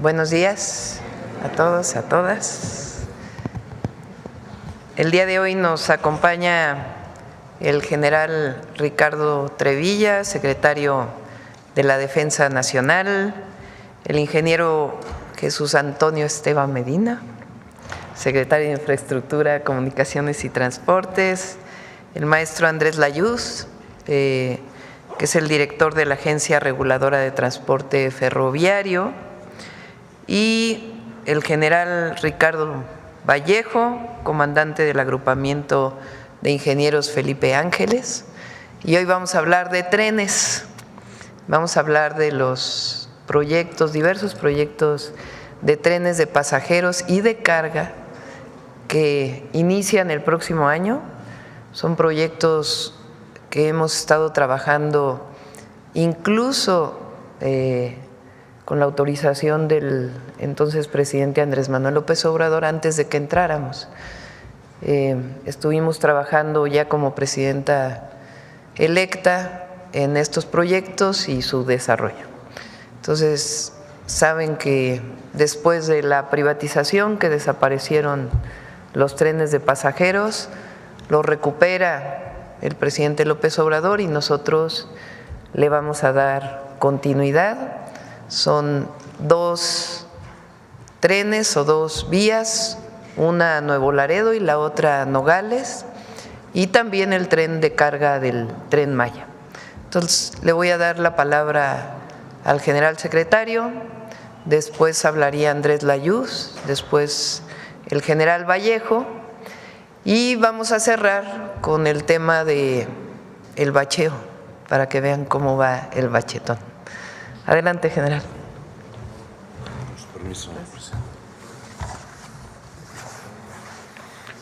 Buenos días a todos, a todas. El día de hoy nos acompaña el general Ricardo Trevilla, secretario de la Defensa Nacional, el ingeniero Jesús Antonio Esteban Medina, secretario de Infraestructura, Comunicaciones y Transportes, el maestro Andrés Layuz, que es el director de la Agencia Reguladora de Transporte Ferroviario, y el general Ricardo Vallejo, comandante del agrupamiento de ingenieros Felipe Ángeles. Y hoy vamos a hablar de trenes, vamos a hablar de los proyectos, diversos proyectos de trenes de pasajeros y de carga que inician el próximo año. Son proyectos que hemos estado trabajando incluso con la autorización del entonces presidente Andrés Manuel López Obrador antes de que entráramos. Estuvimos trabajando ya como presidenta electa en estos proyectos y su desarrollo. Entonces, saben que después de la privatización, que desaparecieron los trenes de pasajeros, lo recupera el presidente López Obrador y nosotros le vamos a dar continuidad. Son dos trenes o dos vías, una a Nuevo Laredo y la otra a Nogales, y también el tren de carga del Tren Maya. Entonces, le voy a dar la palabra al general secretario, después hablaría Andrés Layuz, después el general Vallejo, y vamos a cerrar con el tema de el bacheo, para que vean cómo va el bachetón. Adelante, general. Permiso, presidente.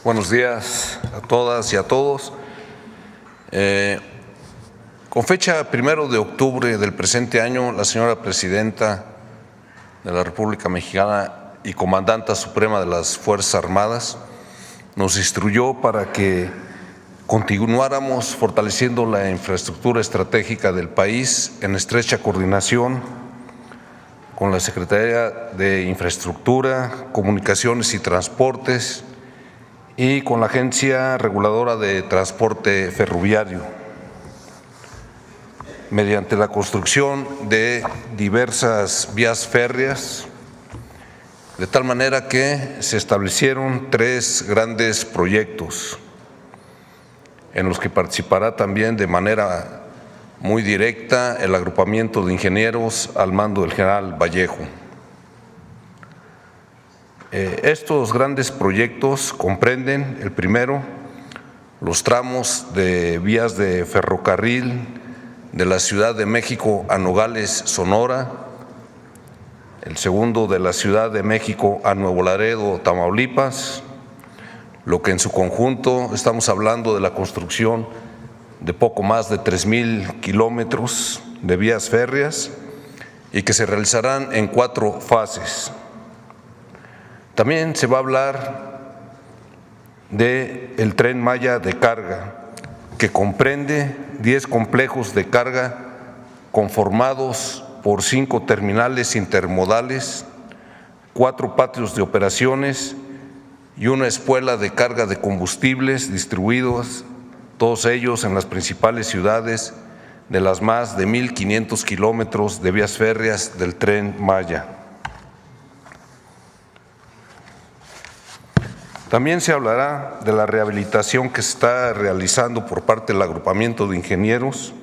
Buenos días a todas y a todos. Con fecha 1 de octubre del presente año, la señora Presidenta de la República Mexicana y Comandanta Suprema de las Fuerzas Armadas nos instruyó para que continuáramos fortaleciendo la infraestructura estratégica del país en estrecha coordinación con la Secretaría de Infraestructura, Comunicaciones y Transportes y con la Agencia Reguladora de Transporte Ferroviario, mediante la construcción de diversas vías férreas, de tal manera que se establecieron 3 grandes proyectos en los que participará también de manera muy directa el agrupamiento de ingenieros al mando del general Vallejo. Estos grandes proyectos comprenden, el primero, los tramos de vías de ferrocarril de la Ciudad de México a Nogales, Sonora; el segundo, de la Ciudad de México a Nuevo Laredo, Tamaulipas, lo que en su conjunto estamos hablando de la construcción de poco más de 3,000 kilómetros de vías férreas y que se realizarán en 4 fases. También se va a hablar del Tren Maya de carga, que comprende 10 complejos de carga conformados por 5 terminales intermodales, 4 patios de operaciones y una espuela de carga de combustibles distribuidos, todos ellos en las principales ciudades de las más de 1,500 kilómetros de vías férreas del Tren Maya. También se hablará de la rehabilitación que se está realizando por parte del agrupamiento de ingenieros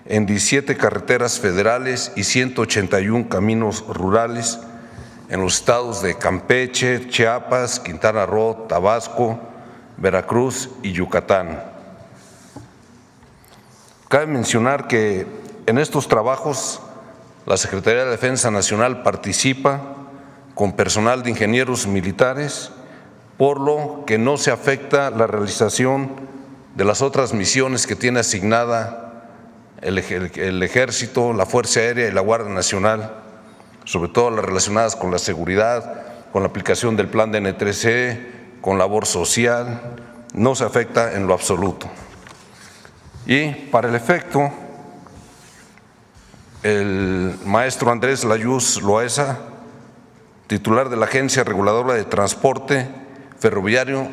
en 17 carreteras federales y 181 caminos rurales en los estados de Campeche, Chiapas, Quintana Roo, Tabasco, Veracruz y Yucatán. Cabe mencionar que en estos trabajos la Secretaría de Defensa Nacional participa con personal de ingenieros militares, por lo que no se afecta la realización de las otras misiones que tiene asignada el Ejército, la Fuerza Aérea y la Guardia Nacional, sobre todo las relacionadas con la seguridad, con la aplicación del plan de N3C, con labor social, no se afecta en lo absoluto. Y para el efecto, el maestro Andrés Layuz Loaesa titular de la Agencia Reguladora de Transporte Ferroviario,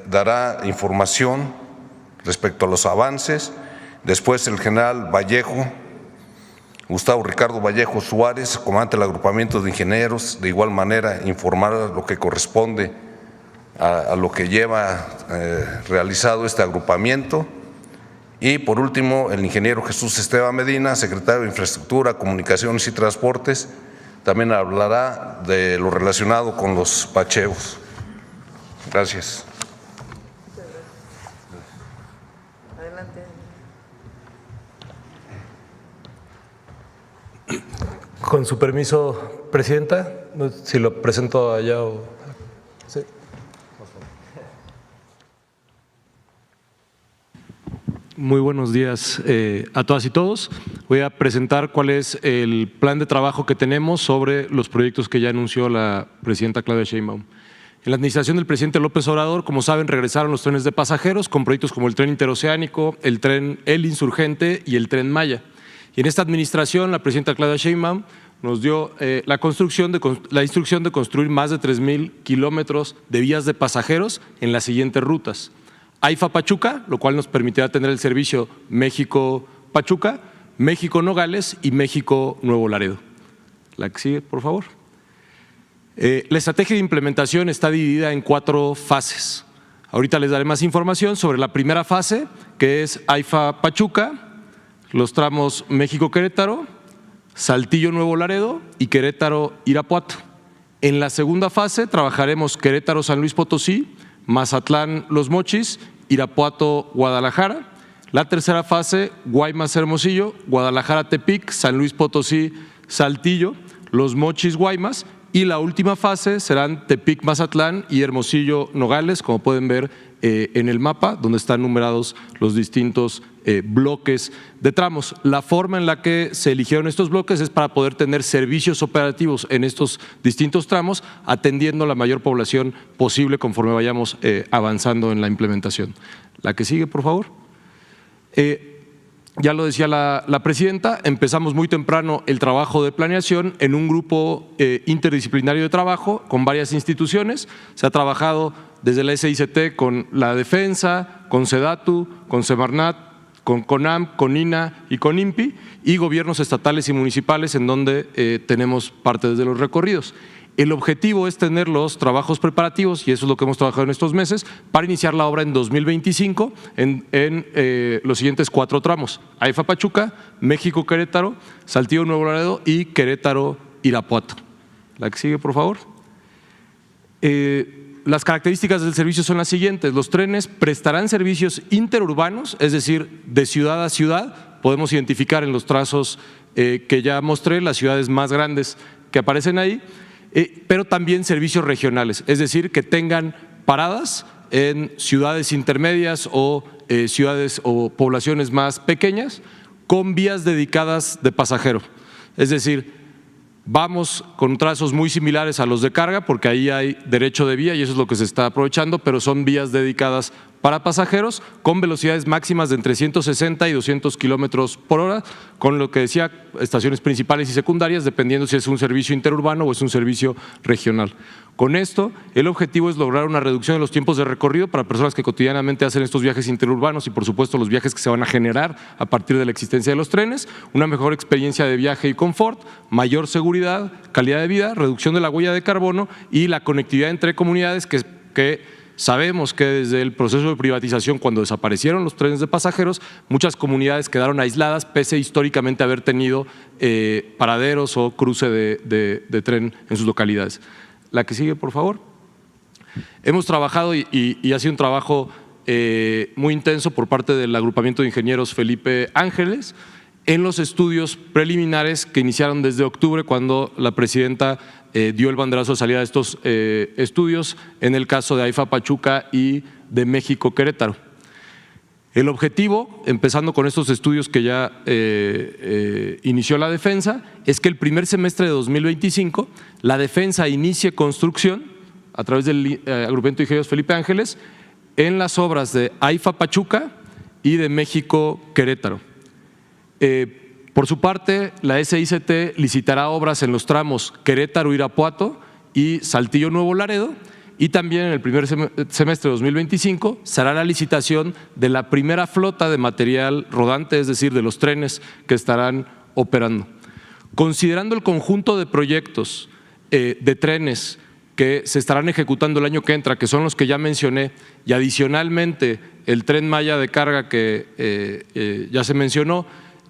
dará información respecto a los avances. Después el general Gustavo Ricardo Vallejo Suárez, comandante del agrupamiento de ingenieros, de igual manera informará lo que corresponde a lo que lleva realizado este agrupamiento. Y por último, el ingeniero Jesús Esteban Medina, secretario de Infraestructura, Comunicaciones y Transportes, también hablará de lo relacionado con los bacheos. Gracias. Adelante. Con su permiso, Presidenta, si lo presento allá o… Sí. Muy buenos días a todas y todos. Voy a presentar cuál es el plan de trabajo que tenemos sobre los proyectos que ya anunció la presidenta Claudia Sheinbaum. En la administración del presidente López Obrador, como saben, regresaron los trenes de pasajeros con proyectos como el tren interoceánico, el tren El Insurgente y el tren Maya. Y en esta administración, la presidenta Claudia Sheinbaum nos dio la instrucción de construir más de 3,000 kilómetros de vías de pasajeros en las siguientes rutas. AIFA-Pachuca, lo cual nos permitirá tener el servicio México-Pachuca, México-Nogales y México-Nuevo Laredo. La que sigue, por favor. La estrategia de implementación está dividida en 4 fases. Ahorita les daré más información sobre la primera fase, que es AIFA-Pachuca, los tramos México-Querétaro, Saltillo-Nuevo Laredo y Querétaro-Irapuato. En la segunda fase trabajaremos Querétaro-San Luis Potosí, Mazatlán-Los Mochis, Irapuato-Guadalajara. La tercera fase, Guaymas-Hermosillo, Guadalajara-Tepic, San Luis Potosí-Saltillo, Los Mochis-Guaymas. Y la última fase serán Tepic-Mazatlán y Hermosillo-Nogales, como pueden ver en el mapa, donde están numerados los distintos bloques de tramos. La forma en la que se eligieron estos bloques es para poder tener servicios operativos en estos distintos tramos, atendiendo a la mayor población posible conforme vayamos avanzando en la implementación. La que sigue, por favor. Ya lo decía la presidenta, empezamos muy temprano el trabajo de planeación en un grupo interdisciplinario de trabajo con varias instituciones. Se ha trabajado desde la SICT con la Defensa, con SEDATU, con Semarnat, con CONAM, con INA y con INPI y gobiernos estatales y municipales en donde tenemos parte de los recorridos. El objetivo es tener los trabajos preparativos, y eso es lo que hemos trabajado en estos meses, para iniciar la obra en 2025 en los siguientes 4 tramos: AIFA-Pachuca, México-Querétaro, Saltillo-Nuevo Laredo y Querétaro-Irapuato. La que sigue, por favor. Las características del servicio son las siguientes. Los trenes prestarán servicios interurbanos, es decir, de ciudad a ciudad. Podemos identificar en los trazos que ya mostré las ciudades más grandes que aparecen ahí. Pero también servicios regionales, es decir, que tengan paradas en ciudades intermedias o ciudades o poblaciones más pequeñas con vías dedicadas de pasajero. Es decir, vamos con trazos muy similares a los de carga porque ahí hay derecho de vía y eso es lo que se está aprovechando, pero son vías dedicadas para pasajeros con velocidades máximas de entre 160 y 200 kilómetros por hora, con lo que decía, estaciones principales y secundarias, dependiendo si es un servicio interurbano o es un servicio regional. Con esto, el objetivo es lograr una reducción de los tiempos de recorrido para personas que cotidianamente hacen estos viajes interurbanos y, por supuesto, los viajes que se van a generar a partir de la existencia de los trenes, una mejor experiencia de viaje y confort, mayor seguridad, calidad de vida, reducción de la huella de carbono y la conectividad entre comunidades que sabemos que desde el proceso de privatización, cuando desaparecieron los trenes de pasajeros, muchas comunidades quedaron aisladas pese históricamente a haber tenido paraderos o cruce de tren en sus localidades. La que sigue, por favor. Hemos trabajado y ha sido un trabajo muy intenso por parte del agrupamiento de ingenieros Felipe Ángeles en los estudios preliminares que iniciaron desde octubre, cuando la presidenta dio el banderazo de salida de estos estudios en el caso de AIFA-Pachuca y de México-Querétaro. El objetivo, empezando con estos estudios que ya inició la Defensa, es que el primer semestre de 2025 la Defensa inicie construcción a través del agrupamiento de ingenieros Felipe Ángeles en las obras de AIFA-Pachuca y de México-Querétaro. Por su parte, la SICT licitará obras en los tramos Querétaro-Irapuato y Saltillo Nuevo Laredo. Y también en el primer semestre de 2025 será la licitación de la primera flota de material rodante, es decir, de los trenes que estarán operando. Considerando el conjunto de proyectos de trenes que se estarán ejecutando el año que entra, que son los que ya mencioné, y adicionalmente el Tren Maya de carga que ya se mencionó,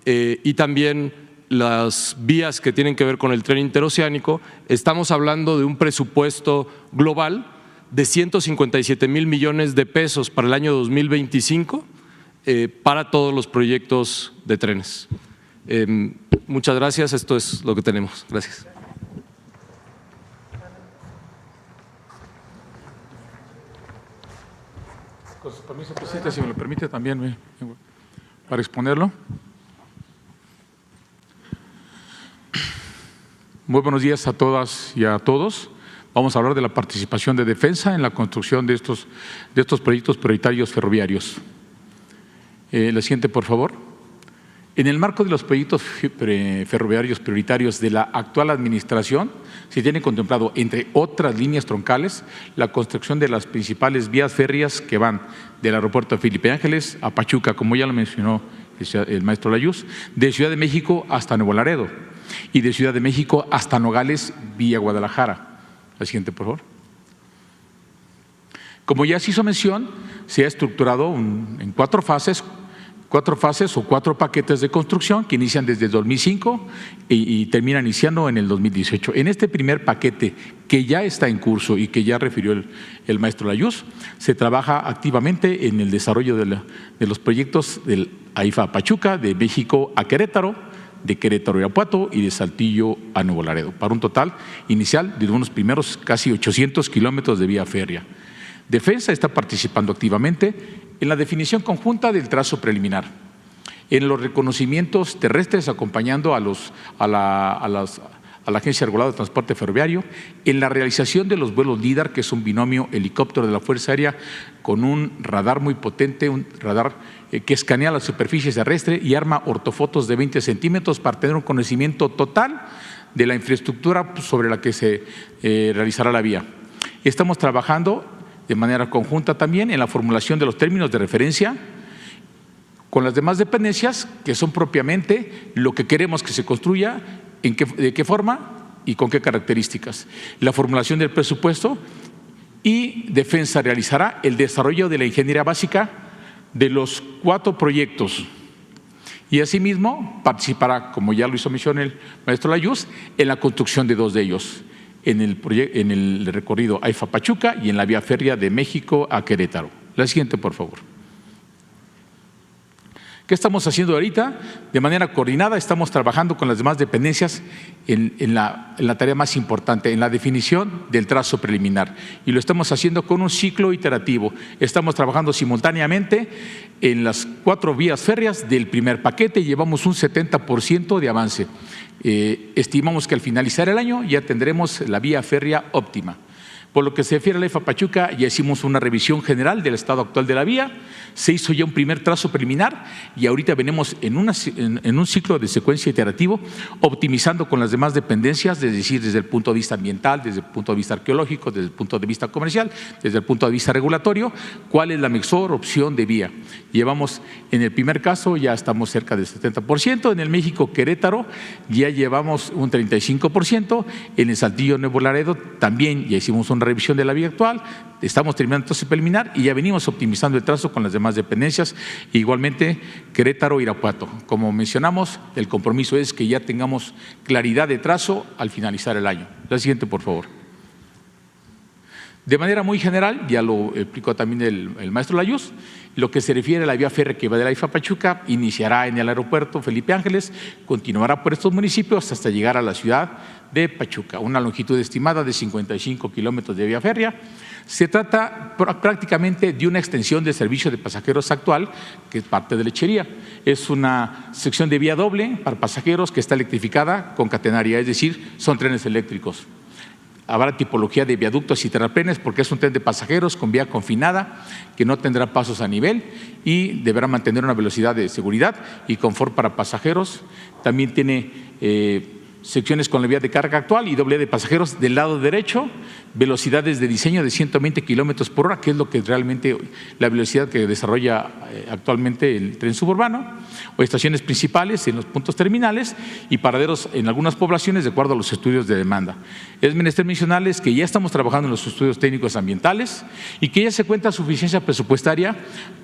y también las vías que tienen que ver con el tren interoceánico, estamos hablando de un presupuesto global de 157,000 millones de pesos para el año 2025 para todos los proyectos de trenes. Muchas gracias, esto es lo que tenemos. Gracias. Con su permiso, presidente, si me lo permite también para exponerlo. Muy buenos días a todas y a todos. Vamos a hablar de la participación de Defensa en la construcción de estos proyectos prioritarios ferroviarios. La siguiente, por favor. En el marco de los proyectos ferroviarios prioritarios de la actual administración, se tiene contemplado, entre otras líneas troncales, la construcción de las principales vías férreas que van del aeropuerto de Felipe Ángeles a Pachuca, como ya lo mencionó el maestro Layuz, de Ciudad de México hasta Nuevo Laredo y de Ciudad de México hasta Nogales vía Guadalajara. La siguiente, por favor. Como ya se hizo mención, se ha estructurado en cuatro fases o cuatro paquetes de construcción que inician desde 2005 y terminan iniciando en el 2018. En este primer paquete, que ya está en curso y que ya refirió el maestro Layuz, se trabaja activamente en el desarrollo de los proyectos del AIFA a Pachuca, de México a Querétaro, de Querétaro a Irapuato y de Saltillo a Nuevo Laredo, para un total inicial de unos primeros casi 800 kilómetros de vía férrea. Defensa está participando activamente en la definición conjunta del trazo preliminar, en los reconocimientos terrestres acompañando a la Agencia Reguladora de Transporte Ferroviario, en la realización de los vuelos LIDAR, que es un binomio helicóptero de la Fuerza Aérea con un radar muy potente, un radar que escanea la superficie terrestre y arma ortofotos de 20 centímetros para tener un conocimiento total de la infraestructura sobre la que se realizará la vía. Estamos trabajando de manera conjunta también en la formulación de los términos de referencia con las demás dependencias, que son propiamente lo que queremos que se construya, de qué forma y con qué características. La formulación del presupuesto, y Defensa realizará el desarrollo de la ingeniería básica de los 4 proyectos. Y asimismo participará, como ya lo hizo mención el maestro Layuz, en la construcción de 2 de ellos, en el recorrido AIFA Pachuca y en la vía férrea de México a Querétaro. La siguiente, por favor. ¿Qué estamos haciendo ahorita? De manera coordinada estamos trabajando con las demás dependencias en la tarea más importante, en la definición del trazo preliminar. Y lo estamos haciendo con un ciclo iterativo. Estamos trabajando simultáneamente en las 4 vías férreas del primer paquete y llevamos un 70% de avance. Estimamos que al finalizar el año ya tendremos la vía férrea óptima. Por lo que se refiere a la AIFA Pachuca, ya hicimos una revisión general del estado actual de la vía, se hizo ya un primer trazo preliminar y ahorita venimos en un ciclo de secuencia iterativo, optimizando con las demás dependencias, es decir, desde el punto de vista ambiental, desde el punto de vista arqueológico, desde el punto de vista comercial, desde el punto de vista regulatorio, cuál es la mejor opción de vía. Llevamos, en el primer caso ya estamos cerca del 70%, en el México Querétaro ya llevamos un 35%, en el Saltillo Nuevo Laredo también ya hicimos una revisión de la vía actual, estamos terminando el trazo preliminar y ya venimos optimizando el trazo con las demás dependencias, igualmente Querétaro, Irapuato. Como mencionamos, el compromiso es que ya tengamos claridad de trazo al finalizar el año. La siguiente, por favor. De manera muy general, ya lo explicó también el maestro Layuz, lo que se refiere a la vía férrea que va de la AIFA Pachuca, iniciará en el aeropuerto Felipe Ángeles, continuará por estos municipios hasta llegar a la ciudad de Pachuca, una longitud estimada de 55 kilómetros de vía férrea. Se trata prácticamente de una extensión del servicio de pasajeros actual, que es parte de Lechería. Es una sección de vía doble para pasajeros que está electrificada con catenaria, es decir, son trenes eléctricos. Habrá tipología de viaductos y terraplenes porque es un tren de pasajeros con vía confinada que no tendrá pasos a nivel y deberá mantener una velocidad de seguridad y confort para pasajeros. También tiene secciones con la vía de carga actual y doble vía de pasajeros del lado derecho, velocidades de diseño de 120 kilómetros por hora, que es lo que realmente la velocidad que desarrolla actualmente el tren suburbano, o estaciones principales en los puntos terminales y paraderos en algunas poblaciones de acuerdo a los estudios de demanda. Es menester mencionarles que ya estamos trabajando en los estudios técnicos ambientales y que ya se cuenta suficiencia presupuestaria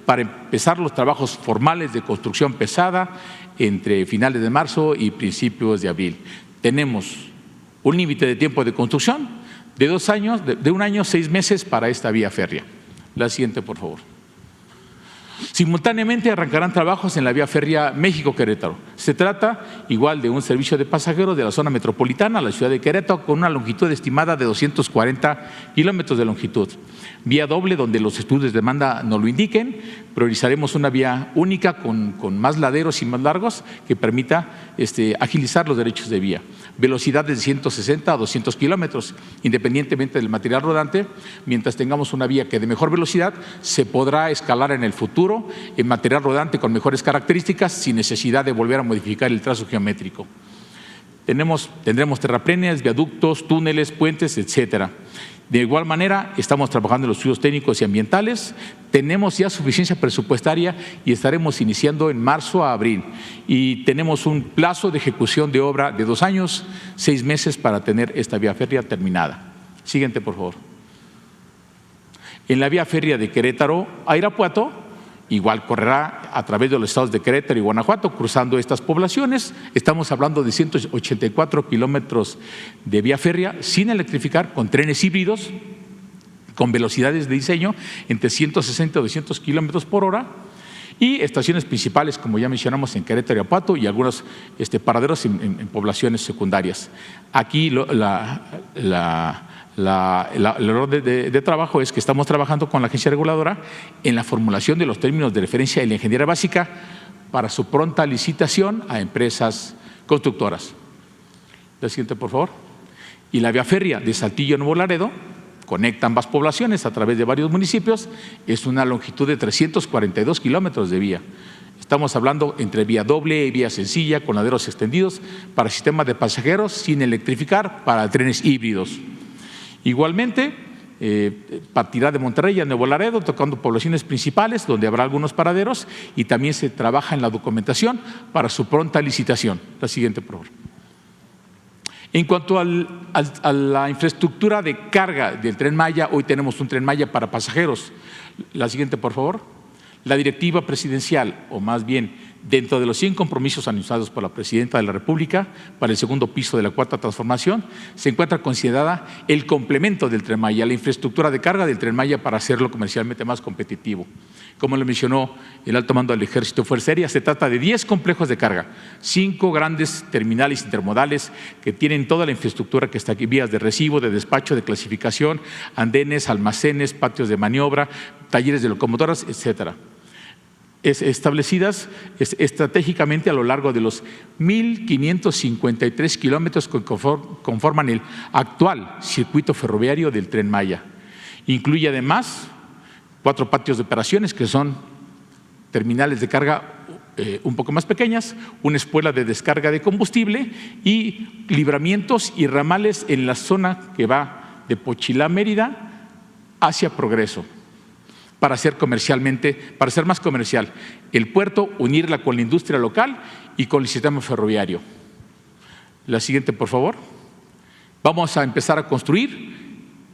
para empezar los trabajos formales de construcción pesada entre finales de marzo y principios de abril. Tenemos un límite de tiempo de construcción de 2 años, de 1 año, 6 meses para esta vía férrea. La siguiente, por favor. Simultáneamente arrancarán trabajos en la vía férrea México-Querétaro. Se trata igual de un servicio de pasajeros de la zona metropolitana a la ciudad de Querétaro con una longitud estimada de 240 kilómetros de longitud. Vía doble donde los estudios de demanda nos lo indiquen. Priorizaremos una vía única con más laderos y más largos que permita agilizar los derechos de vía. Velocidades de 160 a 200 kilómetros, independientemente del material rodante. Mientras tengamos una vía que de mejor velocidad, se podrá escalar en el futuro en material rodante con mejores características sin necesidad de volver a modificar el trazo geométrico. Tendremos terraplenes, viaductos, túneles, puentes, etcétera. De igual manera, estamos trabajando en los estudios técnicos y ambientales, tenemos ya suficiencia presupuestaria y estaremos iniciando en marzo a abril. Y tenemos un plazo de ejecución de obra de 2 años, 6 meses para tener esta vía férrea terminada. Siguiente, por favor. En la vía férrea de Querétaro a Irapuato, igual correrá a través de los estados de Querétaro y Guanajuato, cruzando estas poblaciones. Estamos hablando de 184 kilómetros de vía férrea sin electrificar, con trenes híbridos, con velocidades de diseño entre 160 y 200 kilómetros por hora, y estaciones principales, como ya mencionamos, en Querétaro y Irapuato, y algunos paraderos en poblaciones secundarias. Aquí el orden de trabajo es que estamos trabajando con la agencia reguladora en la formulación de los términos de referencia de la ingeniería básica para su pronta licitación a empresas constructoras. La siguiente, por favor. Y la vía férrea de Saltillo a Nuevo Laredo conecta ambas poblaciones a través de varios municipios. Es una longitud de 342 kilómetros de vía. Estamos hablando entre vía doble y vía sencilla con laderos extendidos para sistemas de pasajeros sin electrificar para trenes híbridos. Igualmente, partirá de Monterrey a Nuevo Laredo, tocando poblaciones principales, donde habrá algunos paraderos, y también se trabaja en la documentación para su pronta licitación. La siguiente, por favor. En cuanto a la infraestructura de carga del Tren Maya, hoy tenemos un Tren Maya para pasajeros. La siguiente, por favor. La directiva presidencial, o más bien dentro de los 100 compromisos anunciados por la Presidenta de la República para el segundo piso de la Cuarta Transformación, se encuentra considerada el complemento del Tren Maya, la infraestructura de carga del Tren Maya para hacerlo comercialmente más competitivo. Como lo mencionó el alto mando del Ejército de Fuerza Aérea, se trata de 10 complejos de carga, 5 grandes terminales intermodales que tienen toda la infraestructura que está aquí, vías de recibo, de despacho, de clasificación, andenes, almacenes, patios de maniobra, talleres de locomotoras, etcétera. Establecidas estratégicamente a lo largo de los 1.553 kilómetros que conforman el actual circuito ferroviario del Tren Maya. Incluye además 4 patios de operaciones que son terminales de carga un poco más pequeñas, una espuela de descarga de combustible y libramientos y ramales en la zona que va de Pochilá, Mérida, hacia Progreso. Para ser más comercial el puerto, unirla con la industria local y con el sistema ferroviario. La siguiente, por favor. Vamos a empezar a construir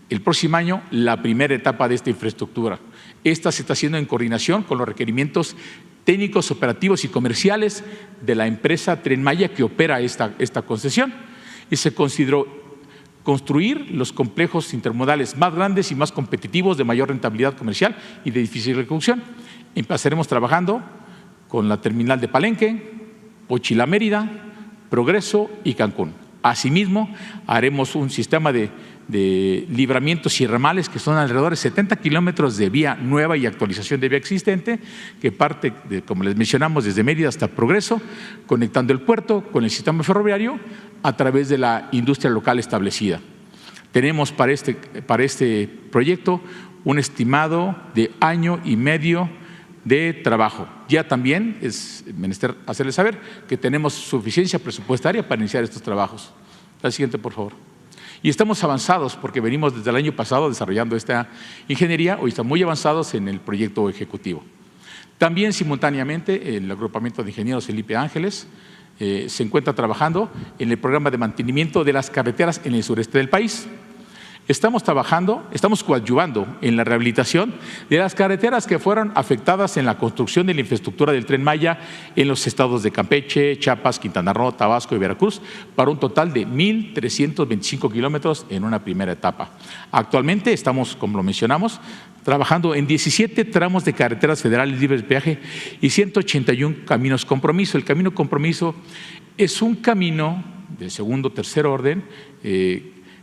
el próximo año la primera etapa de esta infraestructura. Esta se está haciendo en coordinación con los requerimientos técnicos, operativos y comerciales de la empresa Tren Maya que opera esta concesión, y se consideró construir los complejos intermodales más grandes y más competitivos, de mayor rentabilidad comercial y de difícil ejecución. Empezaremos trabajando con la terminal de Palenque, Pochilá, Mérida, Progreso y Cancún. Asimismo, haremos un sistema de libramientos y ramales que son alrededor de 70 kilómetros de vía nueva y actualización de vía existente, que parte, como les mencionamos, desde Mérida hasta Progreso, conectando el puerto con el sistema ferroviario a través de la industria local establecida. Tenemos para este proyecto un estimado de 1 año y medio de trabajo. Ya también es menester hacerles saber que tenemos suficiencia presupuestaria para iniciar estos trabajos. La siguiente, por favor. Y estamos avanzados porque venimos desde el año pasado desarrollando esta ingeniería, hoy estamos muy avanzados en el proyecto ejecutivo. También simultáneamente el agrupamiento de ingenieros Felipe Ángeles se encuentra trabajando en el programa de mantenimiento de las carreteras en el sureste del país. Estamos coadyuvando en la rehabilitación de las carreteras que fueron afectadas en la construcción de la infraestructura del Tren Maya en los estados de Campeche, Chiapas, Quintana Roo, Tabasco y Veracruz, para un total de 1,325 kilómetros en una primera etapa. Actualmente estamos, como lo mencionamos, trabajando en 17 tramos de carreteras federales libres de peaje y 181 caminos compromiso. El camino compromiso es un camino de segundo o tercer orden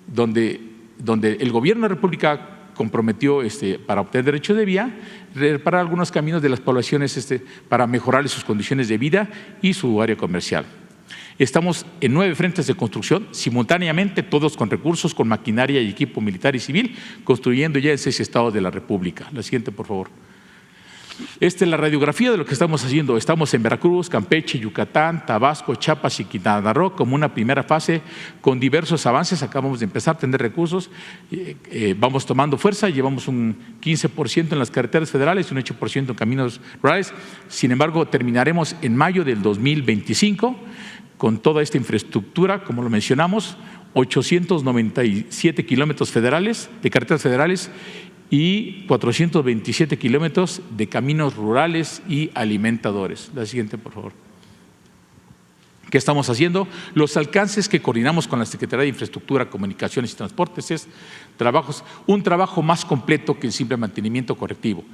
donde el gobierno de la República comprometió para obtener derechos de vía, reparar algunos caminos de las poblaciones para mejorarles sus condiciones de vida y su área comercial. Estamos en 9 frentes de construcción, simultáneamente, todos con recursos, con maquinaria y equipo militar y civil, construyendo ya en 6 estados de la República. La siguiente, por favor. Esta es la radiografía de lo que estamos haciendo. Estamos en Veracruz, Campeche, Yucatán, Tabasco, Chiapas y Quintana Roo como una primera fase con diversos avances. Acabamos de empezar a tener recursos, vamos tomando fuerza, llevamos un 15% en las carreteras federales y un 8% en caminos rurales. Sin embargo, terminaremos en mayo del 2025 con toda esta infraestructura, como lo mencionamos, 897 kilómetros federales de carreteras federales y 427 kilómetros de caminos rurales y alimentadores. La siguiente, por favor. ¿Qué estamos haciendo? Los alcances que coordinamos con la Secretaría de Infraestructura, Comunicaciones y Transportes es un trabajo más completo que el simple mantenimiento correctivo.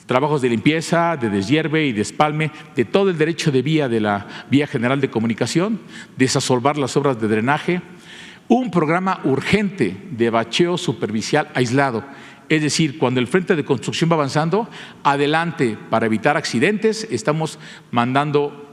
Trabajos de limpieza, de deshierve y despalme de todo el derecho de vía de la Vía General de Comunicación, desasolvar las obras de drenaje, un programa urgente de bacheo superficial aislado. Es decir, cuando el frente de construcción va avanzando, adelante para evitar accidentes, estamos mandando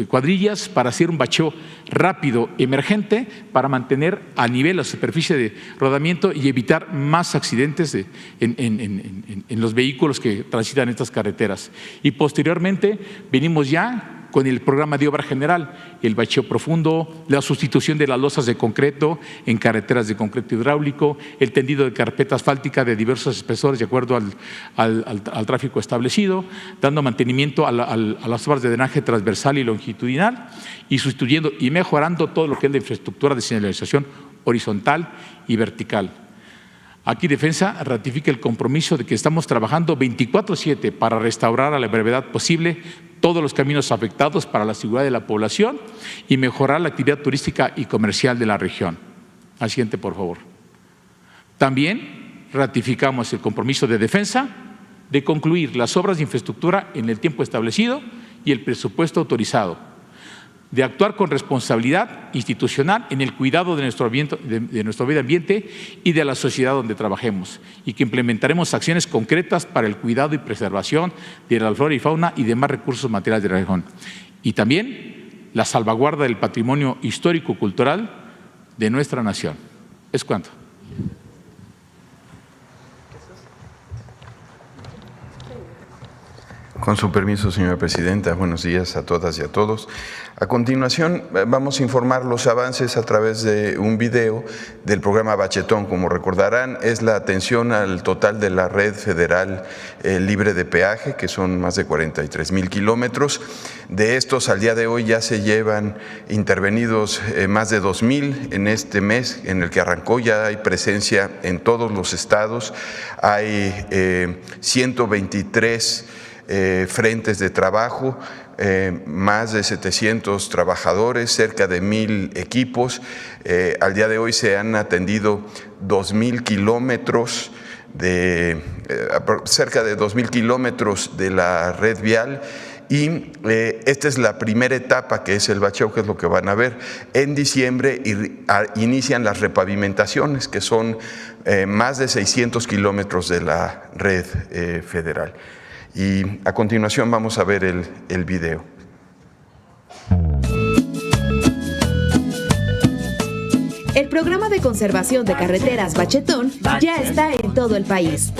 cuadrillas para hacer un bacheo rápido, emergente, para mantener a nivel la superficie de rodamiento y evitar más accidentes en los vehículos que transitan estas carreteras. Y posteriormente venimos ya con el programa de obra general, el bacheo profundo, la sustitución de las losas de concreto en carreteras de concreto hidráulico, el tendido de carpeta asfáltica de diversos espesores de acuerdo al tráfico establecido, dando mantenimiento a las obras de drenaje transversal y longitudinal y sustituyendo y mejorando todo lo que es la infraestructura de señalización horizontal y vertical. Aquí Defensa ratifica el compromiso de que estamos trabajando 24/7 para restaurar a la brevedad posible todos los caminos afectados para la seguridad de la población y mejorar la actividad turística y comercial de la región. Al siguiente, por favor. También ratificamos el compromiso de Defensa de concluir las obras de infraestructura en el tiempo establecido y el presupuesto autorizado, de actuar con responsabilidad institucional en el cuidado de nuestro medio ambiente y de la sociedad donde trabajemos, y que implementaremos acciones concretas para el cuidado y preservación de la flora y fauna y demás recursos materiales de la región. Y también la salvaguarda del patrimonio histórico-cultural de nuestra nación. ¿Es cuánto? Con su permiso, señora presidenta, buenos días a todas y a todos. A continuación, vamos a informar los avances a través de un video del programa Bachetón. Como recordarán, es la atención al total de la red federal libre de peaje, que son más de 43,000 kilómetros. De estos, al día de hoy ya se llevan intervenidos más de 2,000 en este mes en el que arrancó. Ya hay presencia en todos los estados. Hay 123 frentes de trabajo, más de 700 trabajadores, cerca de 1,000 equipos. Al día de hoy se han atendido 2,000 kilómetros cerca de 2,000 kilómetros de la red vial. Y esta es la primera etapa, que es el bacheo, que es lo que van a ver. En diciembre inician las repavimentaciones, que son más de 600 kilómetros de la red federal. Y a continuación vamos a ver el video. El programa de conservación de carreteras Bachetón ya está en todo el país.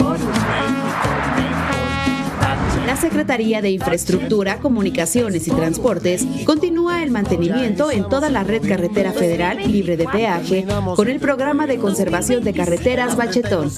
La Secretaría de Infraestructura, Comunicaciones y Transportes continúa el mantenimiento en toda la red carretera federal libre de peaje con el programa de conservación de carreteras Bachetón.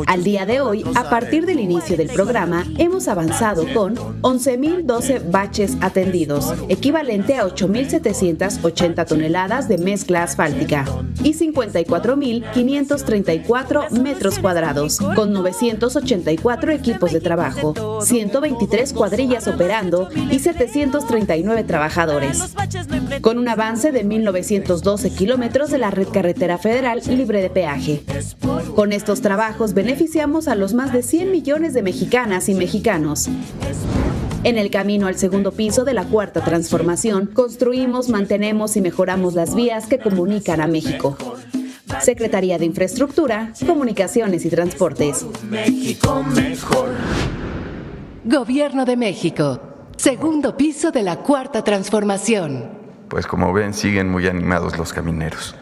Al día de hoy, a partir del inicio del programa, hemos avanzado con 11.012 baches atendidos, equivalente a 8.780 toneladas de mezcla asfáltica, y 54.534 metros cuadrados, con 984 equipos de trabajo, 123 cuadrillas operando y 739 trabajadores, con un avance de 1.912 kilómetros de la red carretera federal libre de peaje. Con estos trabajos beneficiamos a los más de 100 millones de mexicanas y mexicanos. En el camino al segundo piso de la Cuarta Transformación, construimos, mantenemos y mejoramos las vías que comunican a México. Secretaría de Infraestructura, Comunicaciones y Transportes. México mejor. Gobierno de México. Segundo piso de la Cuarta Transformación. Pues como ven, siguen muy animados los camineros.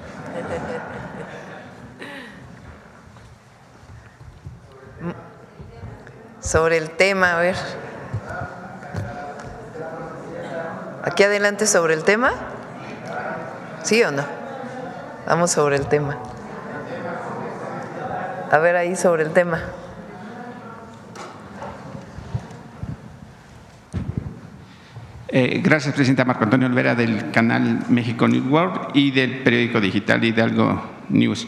Sobre el tema, a ver. ¿Aquí adelante sobre el tema? ¿Sí o no? Vamos sobre el tema. A ver ahí sobre el tema. Gracias, Presidenta. Marco Antonio Olvera, del canal México Network y del periódico digital Hidalgo News.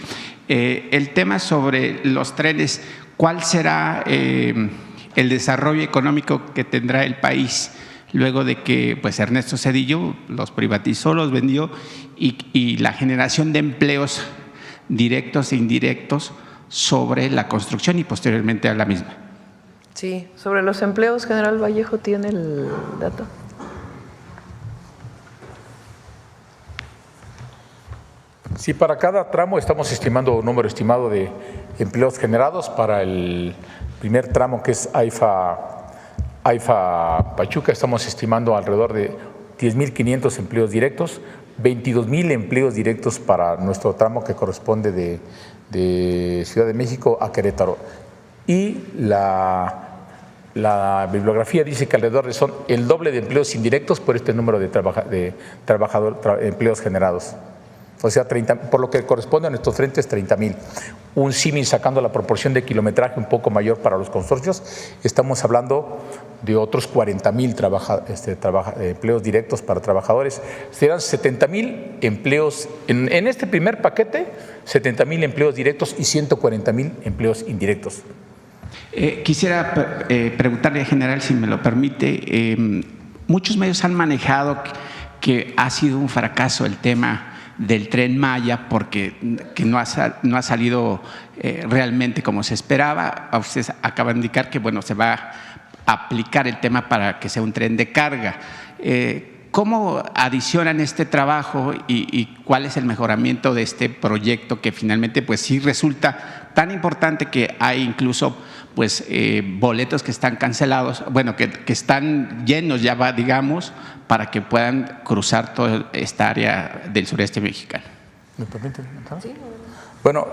El tema sobre los trenes, ¿cuál será el desarrollo económico que tendrá el país luego de que pues Ernesto Zedillo los privatizó, los vendió y la generación de empleos directos e indirectos sobre la construcción y posteriormente a la misma? Sí, sobre los empleos, General Vallejo tiene el dato. Sí, para cada tramo estamos estimando un número estimado de empleos generados. Para el primer tramo, que es AIFA Pachuca, estamos estimando alrededor de 10.500 empleos directos, 22.000 empleos directos para nuestro tramo que corresponde de Ciudad de México a Querétaro. Y la bibliografía dice que alrededor son el doble de empleos indirectos por este número de empleos generados. O sea, 30, por lo que corresponde a nuestros frentes, 30.000. Un símil sacando la proporción de kilometraje un poco mayor para los consorcios, estamos hablando de otros 40.000 empleos directos para trabajadores. Serán 70.000 empleos, en este primer paquete, 70.000 empleos directos y 140.000 empleos indirectos. Quisiera preguntarle, general, si me lo permite, muchos medios han manejado que ha sido un fracaso el tema del Tren Maya porque no ha salido realmente como se esperaba. Ustedes acaban de indicar que bueno, se va a aplicar el tema para que sea un tren de carga. ¿Cómo adicionan este trabajo y cuál es el mejoramiento de este proyecto que finalmente pues sí resulta tan importante que hay incluso pues boletos que están cancelados, bueno, que están llenos ya va, digamos, para que puedan cruzar toda esta área del sureste mexicano? ¿Me permiten? Sí. Bueno,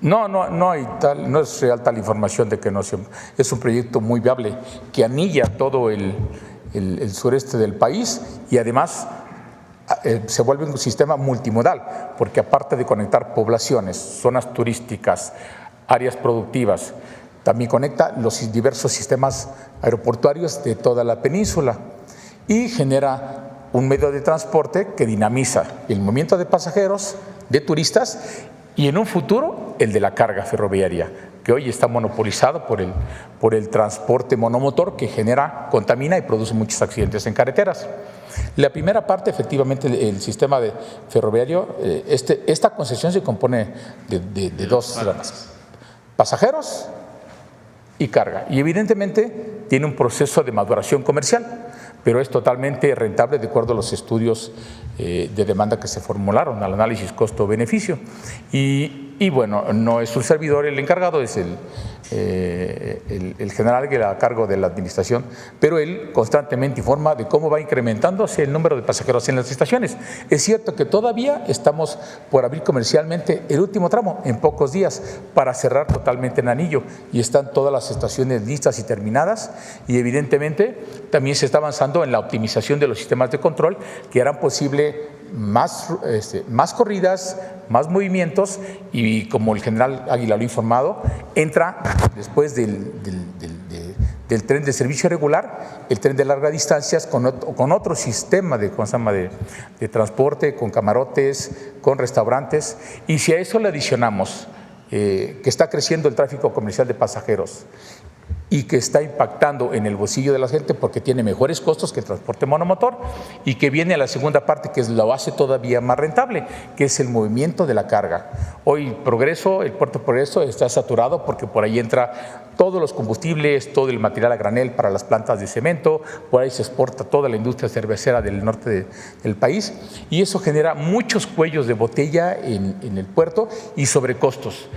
no es real tal información de que no sea, es un proyecto muy viable que anilla todo el sureste del país y además se vuelve un sistema multimodal, porque aparte de conectar poblaciones, zonas turísticas, áreas productivas, también conecta los diversos sistemas aeroportuarios de toda la península y genera un medio de transporte que dinamiza el movimiento de pasajeros, de turistas y en un futuro el de la carga ferroviaria, que hoy está monopolizado por el transporte monomotor que contamina y produce muchos accidentes en carreteras. La primera parte, efectivamente, el sistema ferroviario, esta concesión se compone de dos ramas: pasajeros y carga. Y evidentemente tiene un proceso de maduración comercial, pero es totalmente rentable de acuerdo a los estudios de demanda que se formularon, al análisis costo-beneficio. Y Y bueno, no es un servidor el encargado, es el general que a cargo de la administración, pero él constantemente informa de cómo va incrementándose el número de pasajeros en las estaciones. Es cierto que todavía estamos por abrir comercialmente el último tramo en pocos días para cerrar totalmente el anillo y están todas las estaciones listas y terminadas, y evidentemente también se está avanzando en la optimización de los sistemas de control que harán posible más corridas, más movimientos, y como el general Águila lo ha informado, entra después del tren de servicio regular, el tren de largas distancias con otro sistema de transporte, con camarotes, con restaurantes, y si a eso le adicionamos que está creciendo el tráfico comercial de pasajeros y que está impactando en el bolsillo de la gente porque tiene mejores costos que el transporte monomotor, y que viene a la segunda parte que lo hace todavía más rentable, que es el movimiento de la carga. Hoy el puerto Progreso está saturado porque por ahí entra todos los combustibles, todo el material a granel para las plantas de cemento, por ahí se exporta toda la industria cervecera del norte del país, y eso genera muchos cuellos de botella en el puerto y sobrecostos.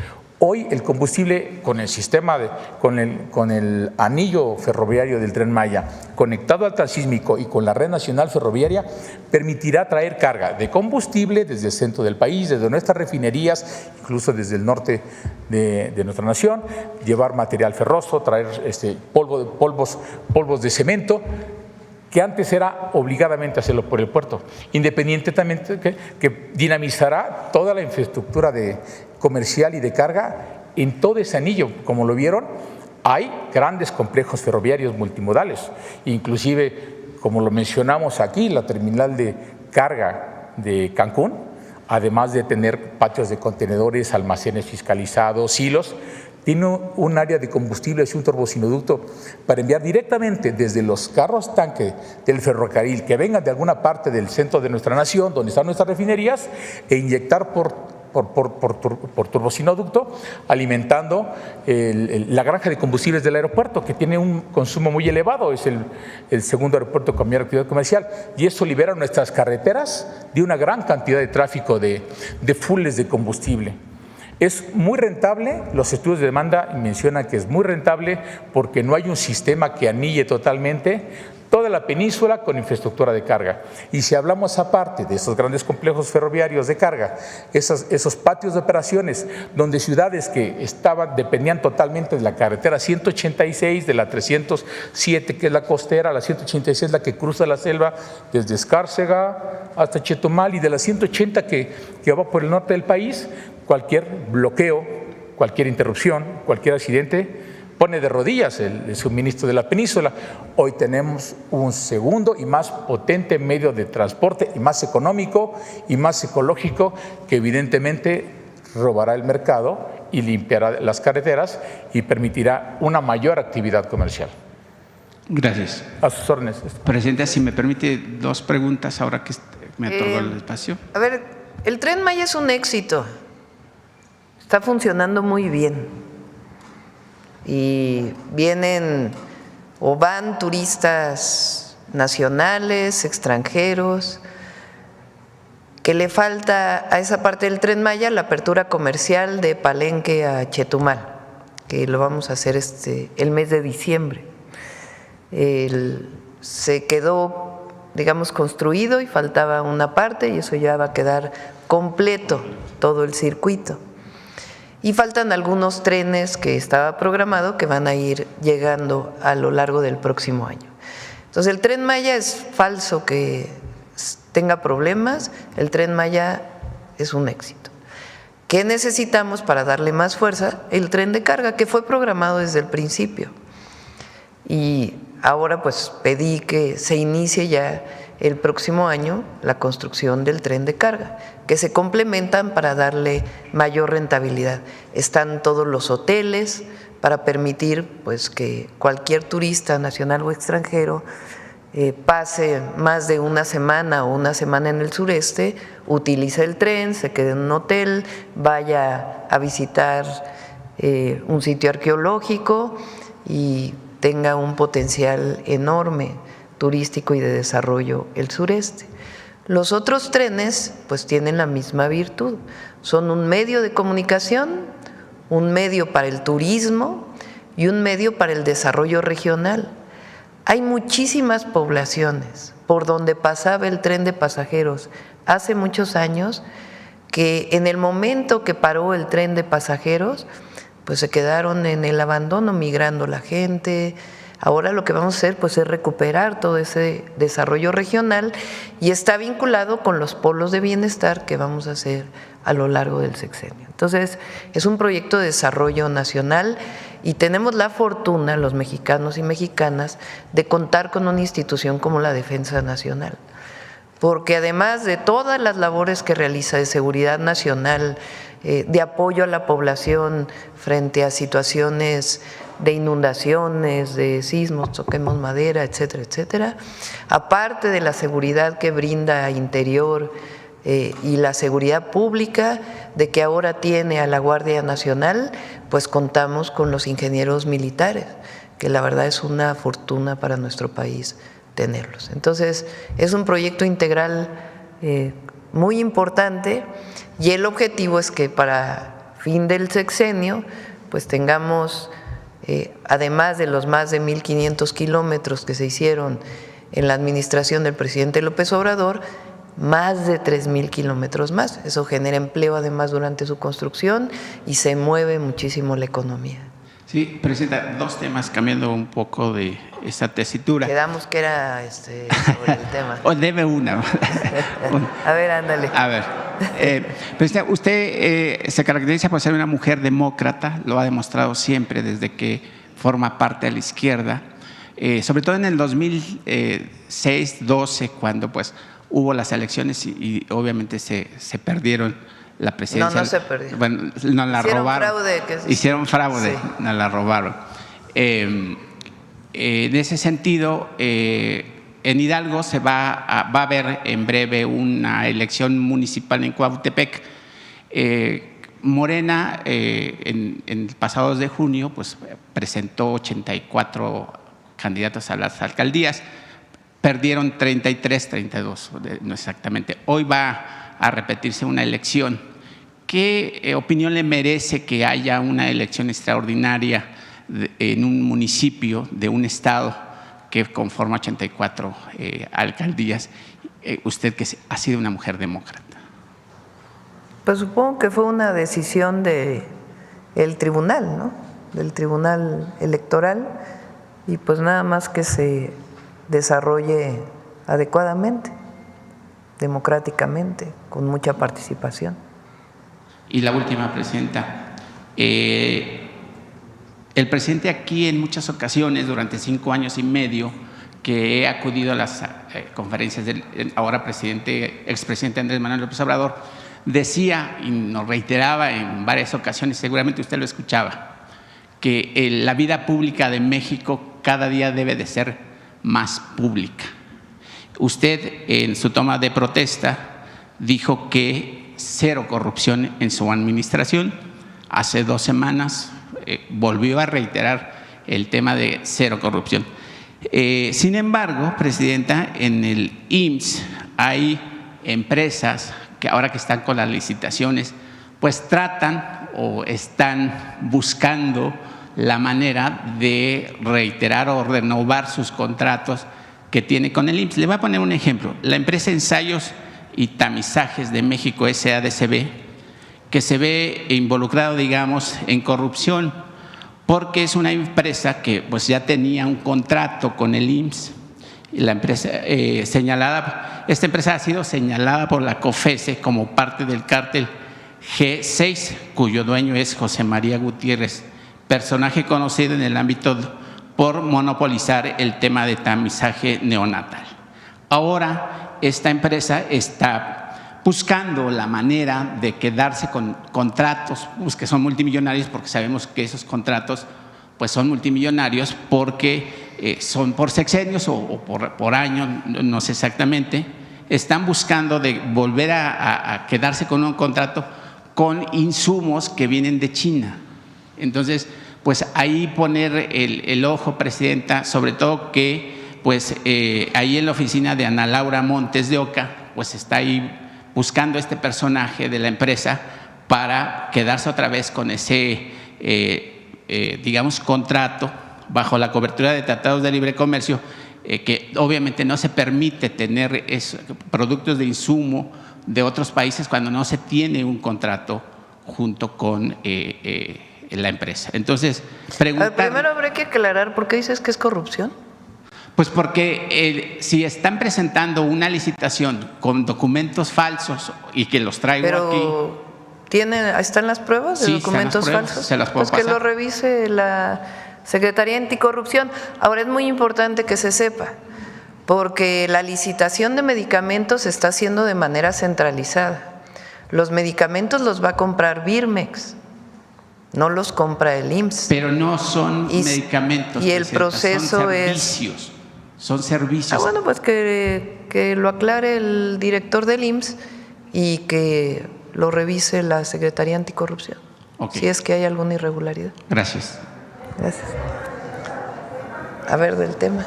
Hoy el combustible con el sistema, con el anillo ferroviario del Tren Maya, conectado al transísmico y con la red nacional ferroviaria, permitirá traer carga de combustible desde el centro del país, desde nuestras refinerías, incluso desde el norte de nuestra nación, llevar material ferroso, traer polvos de cemento, que antes era obligadamente hacerlo por el puerto, independientemente que dinamizará toda la infraestructura comercial y de carga en todo ese anillo. Como lo vieron, hay grandes complejos ferroviarios multimodales, inclusive, como lo mencionamos aquí, la terminal de carga de Cancún, además de tener patios de contenedores, almacenes fiscalizados, silos, tiene un área de combustibles y un turbocinoducto para enviar directamente desde los carros tanque del ferrocarril que vengan de alguna parte del centro de nuestra nación, donde están nuestras refinerías, e inyectar por turbocinoducto, alimentando la granja de combustibles del aeropuerto, que tiene un consumo muy elevado, es el segundo aeropuerto con mayor actividad comercial, y eso libera nuestras carreteras de una gran cantidad de tráfico de fulles de combustible. Es muy rentable, los estudios de demanda mencionan que es muy rentable porque no hay un sistema que anille totalmente toda la península con infraestructura de carga. Y si hablamos aparte de esos grandes complejos ferroviarios de carga, esos patios de operaciones donde ciudades que dependían totalmente de la carretera 186, de la 307 que es la costera, la 186 la que cruza la selva desde Escárcega hasta Chetumal, y de la 180 que va por el norte del país, cualquier bloqueo, cualquier interrupción, cualquier accidente pone de rodillas el suministro de la península. Hoy tenemos un segundo y más potente medio de transporte, y más económico y más ecológico, que evidentemente robará el mercado y limpiará las carreteras y permitirá una mayor actividad comercial. Gracias. A sus órdenes. Presidenta, si me permite 2 preguntas ahora que me otorgó el espacio. A ver, el Tren Maya es un éxito. Está funcionando muy bien y vienen o van turistas nacionales, extranjeros. Que le falta a esa parte del Tren Maya la apertura comercial de Palenque a Chetumal, que lo vamos a hacer el mes de diciembre. Se quedó, digamos, construido y faltaba una parte, y eso ya va a quedar completo todo el circuito. Y faltan algunos trenes que estaba programado que van a ir llegando a lo largo del próximo año. Entonces el Tren Maya es falso que tenga problemas, el Tren Maya es un éxito. ¿Qué necesitamos para darle más fuerza? El tren de carga, que fue programado desde el principio. Y ahora pues pedí que se inicie ya el próximo año la construcción del tren de carga, que se complementan para darle mayor rentabilidad. Están todos los hoteles para permitir pues que cualquier turista nacional o extranjero pase más de una semana o una semana en el sureste, utilice el tren, se quede en un hotel, vaya a visitar un sitio arqueológico y tenga un potencial enorme turístico y de desarrollo el sureste. Los otros trenes pues tienen la misma virtud, son un medio de comunicación, un medio para el turismo y un medio para el desarrollo regional. Hay muchísimas poblaciones por donde pasaba el tren de pasajeros hace muchos años que en el momento que paró el tren de pasajeros, pues se quedaron en el abandono, migrando la gente. Ahora lo que vamos a hacer pues es recuperar todo ese desarrollo regional y está vinculado con los polos de bienestar que vamos a hacer a lo largo del sexenio. Entonces, es un proyecto de desarrollo nacional y tenemos la fortuna, los mexicanos y mexicanas, de contar con una institución como la Defensa Nacional. Porque además de todas las labores que realiza de seguridad nacional, de apoyo a la población frente a situaciones de inundaciones, de sismos, toquemos madera, etcétera, etcétera, aparte de la seguridad que brinda Interior y la seguridad pública, de que ahora tiene a la Guardia Nacional, pues contamos con los ingenieros militares, que la verdad es una fortuna para nuestro país tenerlos. Entonces, es un proyecto integral muy importante y el objetivo es que para fin del sexenio pues tengamos, además de los más de 1,500 kilómetros que se hicieron en la administración del presidente López Obrador, más de 3,000 kilómetros más. Eso genera empleo además durante su construcción y se mueve muchísimo la economía. Sí, Presidenta, dos temas cambiando un poco de esta tesitura. Quedamos que era sobre el tema. O debe una. A ver, ándale. A ver, Presidenta, usted se caracteriza por ser una mujer demócrata, lo ha demostrado siempre desde que forma parte de la izquierda, sobre todo en el 2006-12, cuando pues hubo las elecciones y obviamente se perdieron la presidencia. No se perdió. Bueno, nos la robaron. Hicieron fraude, sí. Nos la robaron. En ese sentido, en Hidalgo se va a haber en breve una elección municipal en Cuautepec. Morena, en el pasado 2 de junio, pues presentó 84 candidatos a las alcaldías. Perdieron 33, 32, no exactamente. Hoy va a repetirse una elección. ¿Qué opinión le merece que haya una elección extraordinaria en un municipio de un estado que conforma 84 alcaldías? Usted que ha sido una mujer demócrata. Pues supongo que fue una decisión del tribunal, ¿no? Del Tribunal Electoral, y pues nada más que se desarrolle adecuadamente, democráticamente, con mucha participación. Y la última, Presidenta. El presidente aquí en muchas ocasiones, durante 5 años y medio, que he acudido a las conferencias del ahora expresidente Andrés Manuel López Obrador, decía y nos reiteraba en varias ocasiones, seguramente usted lo escuchaba, que la vida pública de México cada día debe de ser más pública. Usted en su toma de protesta dijo que 0 corrupción en su administración. Hace 2 semanas volvió a reiterar el tema de 0 corrupción. Sin embargo, Presidenta, en el IMSS hay empresas que ahora que están con las licitaciones, pues tratan o están buscando la manera de reiterar o renovar sus contratos que tiene con el IMSS. Le voy a poner un ejemplo. La empresa Ensayos y Tamizajes de México, SADCB, que se ve involucrado, digamos, en corrupción, porque es una empresa que pues ya tenía un contrato con el IMSS. Y la empresa esta empresa ha sido señalada por la COFESE como parte del cártel G6, cuyo dueño es José María Gutiérrez, personaje conocido en el ámbito por monopolizar el tema de tamizaje neonatal. Ahora esta empresa está buscando la manera de quedarse con contratos que son multimillonarios, porque sabemos que esos contratos pues son multimillonarios porque son por sexenios o por año, no sé exactamente. Están buscando de volver a quedarse con un contrato con insumos que vienen de China. Entonces, pues ahí poner el ojo, Presidenta, sobre todo que pues ahí en la oficina de Ana Laura Montes de Oca, pues está ahí buscando este personaje de la empresa para quedarse otra vez con ese, digamos, contrato bajo la cobertura de tratados de libre comercio, que obviamente no se permite tener productos de insumo de otros países cuando no se tiene un contrato junto con la empresa. Entonces, primero habrá que aclarar por qué dices que es corrupción. Pues porque si están presentando una licitación con documentos falsos y que los traigo aquí… ¿Están las pruebas de documentos falsos? Se las puedo pasar. Que lo revise la Secretaría Anticorrupción. Ahora es muy importante que se sepa, porque la licitación de medicamentos se está haciendo de manera centralizada. Los medicamentos los va a comprar Birmex, no los compra el IMSS. Pero no son medicamentos. Y el proceso son servicios. Son servicios. Bueno, pues que lo aclare el director del IMSS y que lo revise la Secretaría Anticorrupción, si es que hay alguna irregularidad. Gracias. Gracias. A ver, del tema.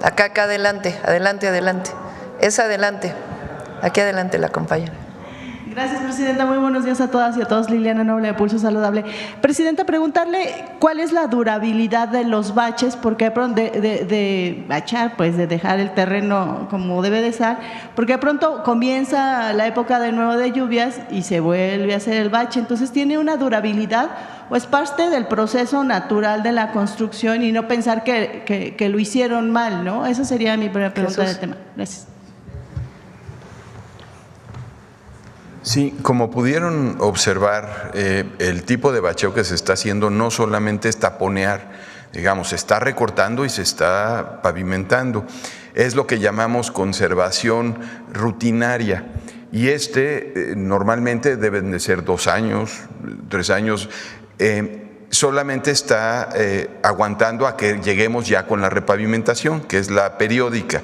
Acá adelante. Es adelante. Aquí adelante la compañera. Gracias, Presidenta. Muy buenos días a todas y a todos. Liliana Noble, de Pulso Saludable. Presidenta, preguntarle cuál es la durabilidad de los baches, porque de bachar, pues de dejar el terreno como debe de estar, porque de pronto comienza la época de nuevo de lluvias y se vuelve a hacer el bache. Entonces, ¿tiene una durabilidad o es parte del proceso natural de la construcción y no pensar que lo hicieron mal, ¿no? Esa sería mi primera pregunta del tema. Gracias. Sí, como pudieron observar, el tipo de bacheo que se está haciendo no solamente es taponear, digamos, se está recortando y se está pavimentando. Es lo que llamamos conservación rutinaria. Y normalmente deben de ser 2 años, 3 años. Solamente está aguantando a que lleguemos ya con la repavimentación, que es la periódica.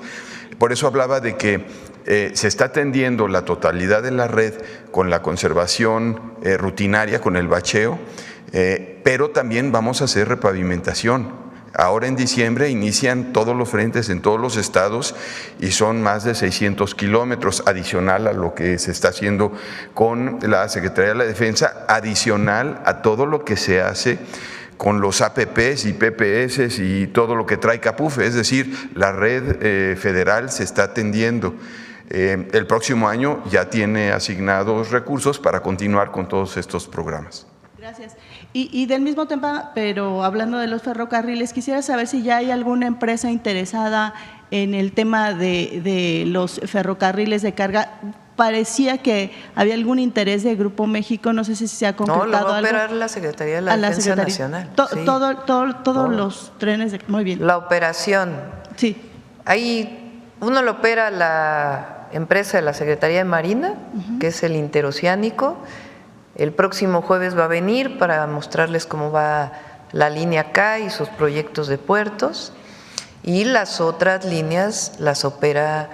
Por eso hablaba de que se está atendiendo la totalidad de la red con la conservación rutinaria, con el bacheo, pero también vamos a hacer repavimentación. Ahora en diciembre inician todos los frentes en todos los estados y son más de 600 kilómetros, adicional a lo que se está haciendo con la Secretaría de la Defensa, adicional a todo lo que se hace con los APPs y PPS y todo lo que trae CAPUF, es decir, la red federal se está atendiendo. El próximo año ya tiene asignados recursos para continuar con todos estos programas. Gracias. Y del mismo tema, pero hablando de los ferrocarriles, quisiera saber si ya hay alguna empresa interesada en el tema de los ferrocarriles de carga. Parecía que había algún interés de Grupo México, no sé si se ha concretado algo. No, lo va a operar la Secretaría de la Defensa Nacional. Todos los trenes, muy bien. La operación. Sí. Ahí uno lo opera la empresa de la Secretaría de Marina, que es el Interoceánico. El próximo jueves va a venir para mostrarles cómo va la línea K y sus proyectos de puertos. Y las otras líneas las opera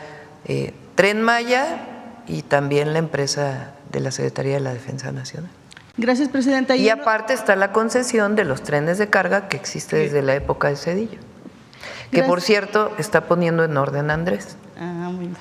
Tren Maya y también la empresa de la Secretaría de la Defensa Nacional. Gracias, Presidenta. Y aparte está la concesión de los trenes de carga que existe desde la época de Zedillo, que por cierto está poniendo en orden Andrés. Muy bien.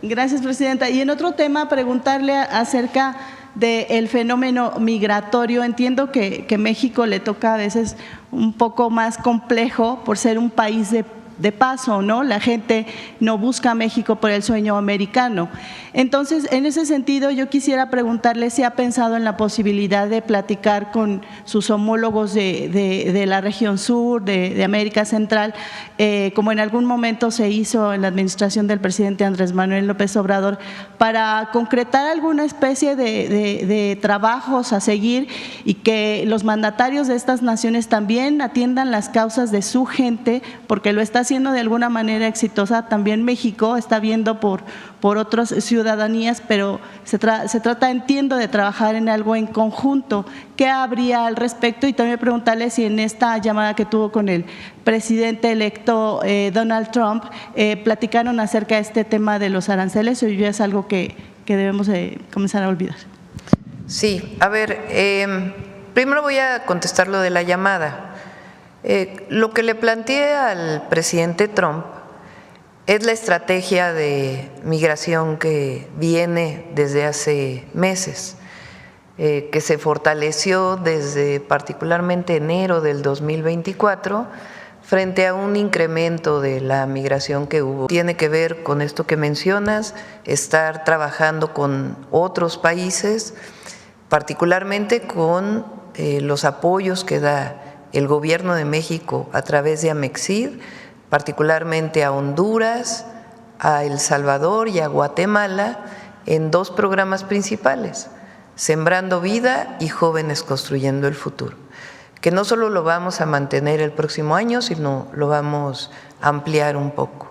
Gracias, Presidenta. Y en otro tema, preguntarle acerca del fenómeno migratorio. Entiendo que México le toca a veces un poco más complejo por ser un país de paso, ¿no? La gente no busca a México por el sueño americano. Entonces, en ese sentido, yo quisiera preguntarle si ha pensado en la posibilidad de platicar con sus homólogos de la región sur, de América Central, como en algún momento se hizo en la administración del presidente Andrés Manuel López Obrador, para concretar alguna especie de trabajos a seguir y que los mandatarios de estas naciones también atiendan las causas de su gente, porque lo está haciendo de alguna manera exitosa. También México está viendo por otras ciudadanías, pero se trata, entiendo, de trabajar en algo en conjunto. ¿Qué habría al respecto? Y también preguntarle si en esta llamada que tuvo con el presidente electo Donald Trump, platicaron acerca de este tema de los aranceles, o ya es algo que debemos comenzar a olvidar. Sí, a ver, primero voy a contestar lo de la llamada. Lo que le planteé al presidente Trump Es la estrategia de migración que viene desde hace meses, que se fortaleció desde particularmente enero del 2024 frente a un incremento de la migración que hubo. Tiene que ver con esto que mencionas, estar trabajando con otros países, particularmente con los apoyos que da el Gobierno de México a través de Amexid, particularmente a Honduras, a El Salvador y a Guatemala, en 2 programas principales, Sembrando Vida y Jóvenes Construyendo el Futuro, que no solo lo vamos a mantener el próximo año, sino lo vamos a ampliar un poco.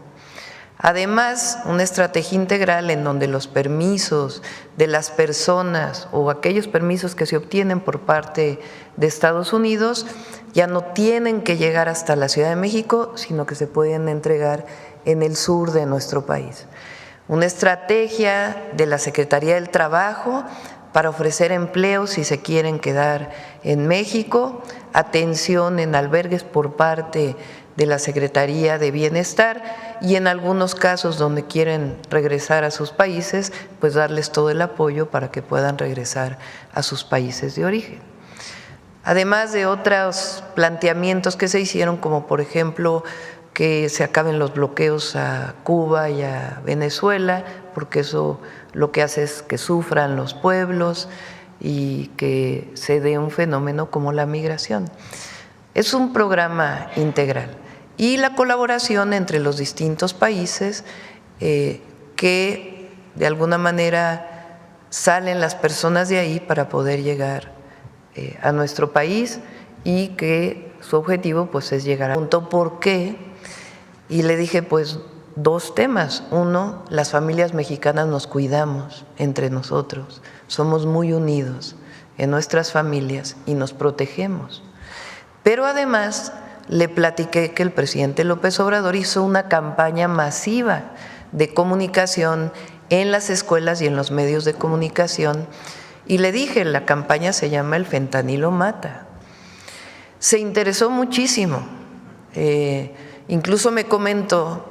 Además, una estrategia integral en donde los permisos de las personas o aquellos permisos que se obtienen por parte de Estados Unidos ya no tienen que llegar hasta la Ciudad de México, sino que se pueden entregar en el sur de nuestro país. Una estrategia de la Secretaría del Trabajo para ofrecer empleos si se quieren quedar en México, atención en albergues por parte de la Secretaría de Bienestar y en algunos casos donde quieren regresar a sus países, pues darles todo el apoyo para que puedan regresar a sus países de origen. Además de otros planteamientos que se hicieron, como por ejemplo que se acaben los bloqueos a Cuba y a Venezuela, porque eso lo que hace es que sufran los pueblos y que se dé un fenómeno como la migración. Es un programa integral y la colaboración entre los distintos países que de alguna manera salen las personas de ahí para poder llegar a nuestro país y que su objetivo pues es llegar a punto. ¿Por qué? Y le dije pues 2 temas. Uno, las familias mexicanas nos cuidamos entre nosotros, somos muy unidos en nuestras familias y nos protegemos. Pero además le platiqué que el presidente López Obrador hizo una campaña masiva de comunicación en las escuelas y en los medios de comunicación y le dije, la campaña se llama El fentanilo mata. Se interesó muchísimo, incluso me comentó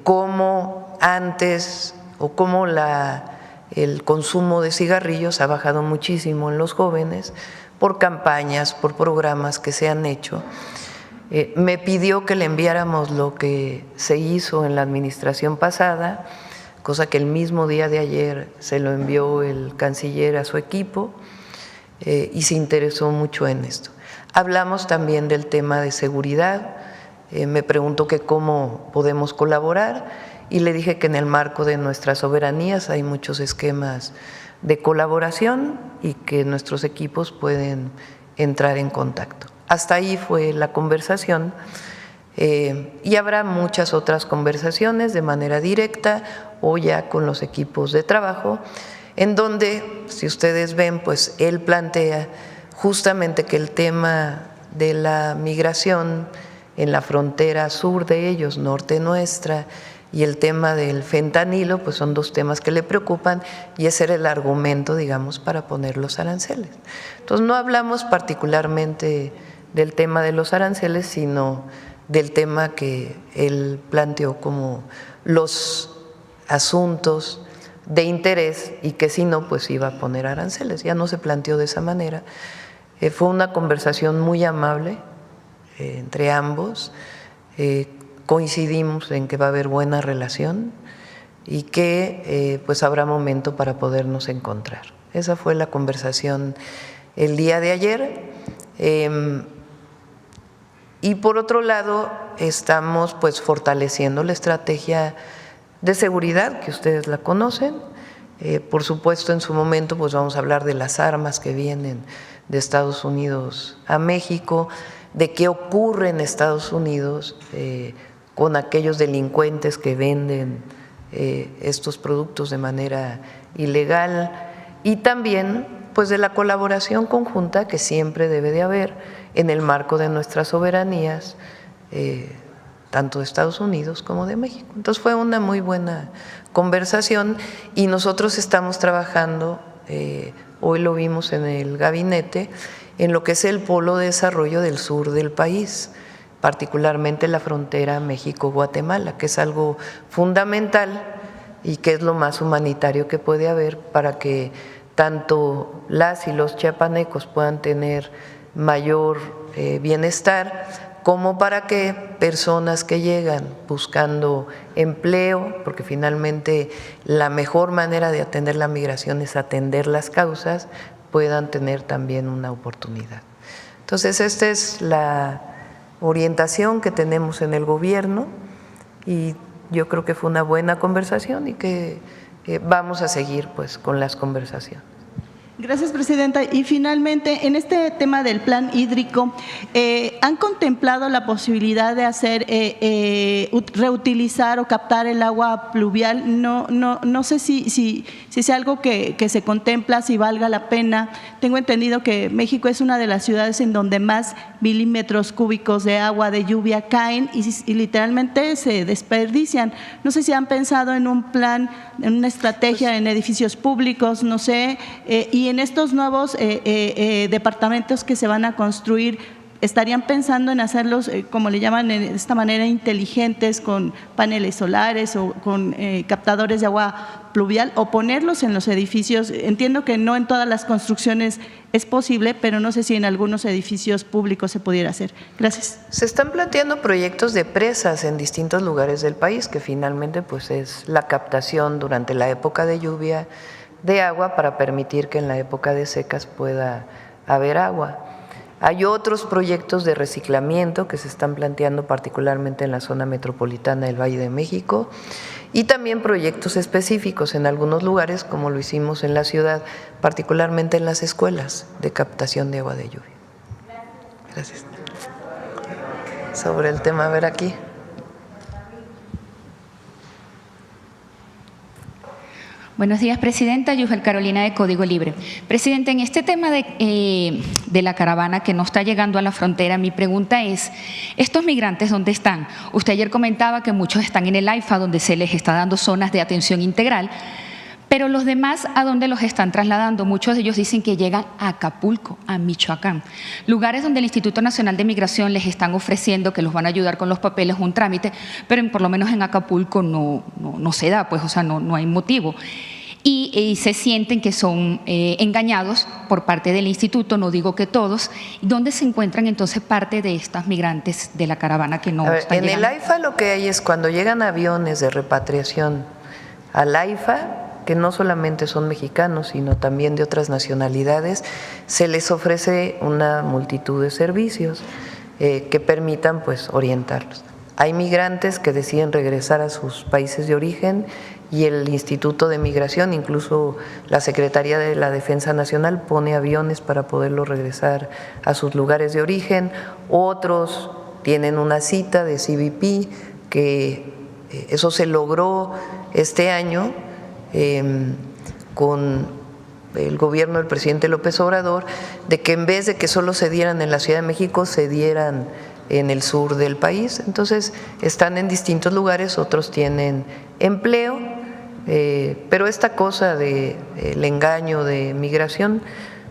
cómo antes o cómo el consumo de cigarrillos ha bajado muchísimo en los jóvenes por campañas, por programas que se han hecho. Me pidió que le enviáramos lo que se hizo en la administración pasada, cosa que el mismo día de ayer se lo envió el canciller a su equipo y se interesó mucho en esto. Hablamos también del tema de seguridad, me preguntó que cómo podemos colaborar y le dije que en el marco de nuestras soberanías hay muchos esquemas de colaboración y que nuestros equipos pueden entrar en contacto. Hasta ahí fue la conversación y habrá muchas otras conversaciones de manera directa o ya con los equipos de trabajo, en donde, si ustedes ven, pues él plantea justamente que el tema de la migración en la frontera sur de ellos, norte nuestra, y el tema del fentanilo, pues son 2 temas que le preocupan y ese era el argumento, digamos, para poner los aranceles. Entonces, no hablamos particularmente del tema de los aranceles, sino del tema que él planteó como los asuntos de interés y que si no, pues iba a poner aranceles. Ya no se planteó de esa manera. Fue una conversación muy amable entre ambos. Coincidimos en que va a haber buena relación y que pues habrá momento para podernos encontrar. Esa fue la conversación el día de ayer. Y por otro lado, estamos pues fortaleciendo la estrategia de seguridad, que ustedes la conocen. Por supuesto, en su momento pues vamos a hablar de las armas que vienen de Estados Unidos a México, de qué ocurre en Estados Unidos con aquellos delincuentes que venden estos productos de manera ilegal y también pues de la colaboración conjunta que siempre debe de haber en el marco de nuestras soberanías, tanto de Estados Unidos como de México. Entonces fue una muy buena conversación y nosotros estamos trabajando, hoy lo vimos en el gabinete, en lo que es el polo de desarrollo del sur del país, particularmente la frontera México-Guatemala, que es algo fundamental y que es lo más humanitario que puede haber para que tanto las y los chiapanecos puedan tener mayor bienestar, como para que personas que llegan buscando empleo, porque finalmente la mejor manera de atender la migración es atender las causas, puedan tener también una oportunidad. Entonces, esta es la orientación que tenemos en el gobierno y yo creo que fue una buena conversación y que vamos a seguir pues con las conversaciones. Gracias, presidenta. Y finalmente, en este tema del plan hídrico, ¿han contemplado la posibilidad de hacer, reutilizar o captar el agua pluvial? No sé si es algo que se contempla, si valga la pena. Tengo entendido que México es una de las ciudades en donde más milímetros cúbicos de agua de lluvia caen y literalmente se desperdician. No sé si han pensado en un plan, en una estrategia en edificios públicos, no sé, y en estos nuevos departamentos que se van a construir, ¿estarían pensando en hacerlos, como le llaman de esta manera, inteligentes, con paneles solares o con captadores de agua pluvial, o ponerlos en los edificios? Entiendo que no en todas las construcciones es posible, pero no sé si en algunos edificios públicos se pudiera hacer. Gracias. Se están planteando proyectos de presas en distintos lugares del país, que finalmente pues es la captación durante la época de lluvia de agua para permitir que en la época de secas pueda haber agua. Hay otros proyectos de reciclamiento que se están planteando particularmente en la zona metropolitana del Valle de México y también proyectos específicos en algunos lugares, como lo hicimos en la ciudad, particularmente en las escuelas de captación de agua de lluvia. Gracias. Sobre el tema, a ver aquí. Buenos días, presidenta. Yujel Carolina, de Código Libre. Presidente, en este tema de la caravana que no está llegando a la frontera, mi pregunta es, ¿estos migrantes dónde están? Usted ayer comentaba que muchos están en el AIFA, donde se les está dando zonas de atención integral, pero los demás, ¿a dónde los están trasladando? Muchos de ellos dicen que llegan a Acapulco, a Michoacán, lugares donde el Instituto Nacional de Migración les están ofreciendo que los van a ayudar con los papeles, un trámite, pero por lo menos en Acapulco no se da, pues, o sea, no hay motivo. Y se sienten que son engañados por parte del instituto, no digo que todos. ¿Dónde se encuentran entonces parte de estas migrantes de la caravana que no están llegando? En el AIFA lo que hay es cuando llegan aviones de repatriación al AIFA, que no solamente son mexicanos, sino también de otras nacionalidades, se les ofrece una multitud de servicios que permitan pues orientarlos. Hay migrantes que deciden regresar a sus países de origen y el Instituto de Migración, incluso la Secretaría de la Defensa Nacional, pone aviones para poderlos regresar a sus lugares de origen. Otros tienen una cita de CBP, que eso se logró este año con el gobierno del presidente López Obrador, de que en vez de que solo se dieran en la Ciudad de México, se dieran en el sur del país. Entonces están en distintos lugares, otros tienen empleo, pero esta cosa del engaño de migración,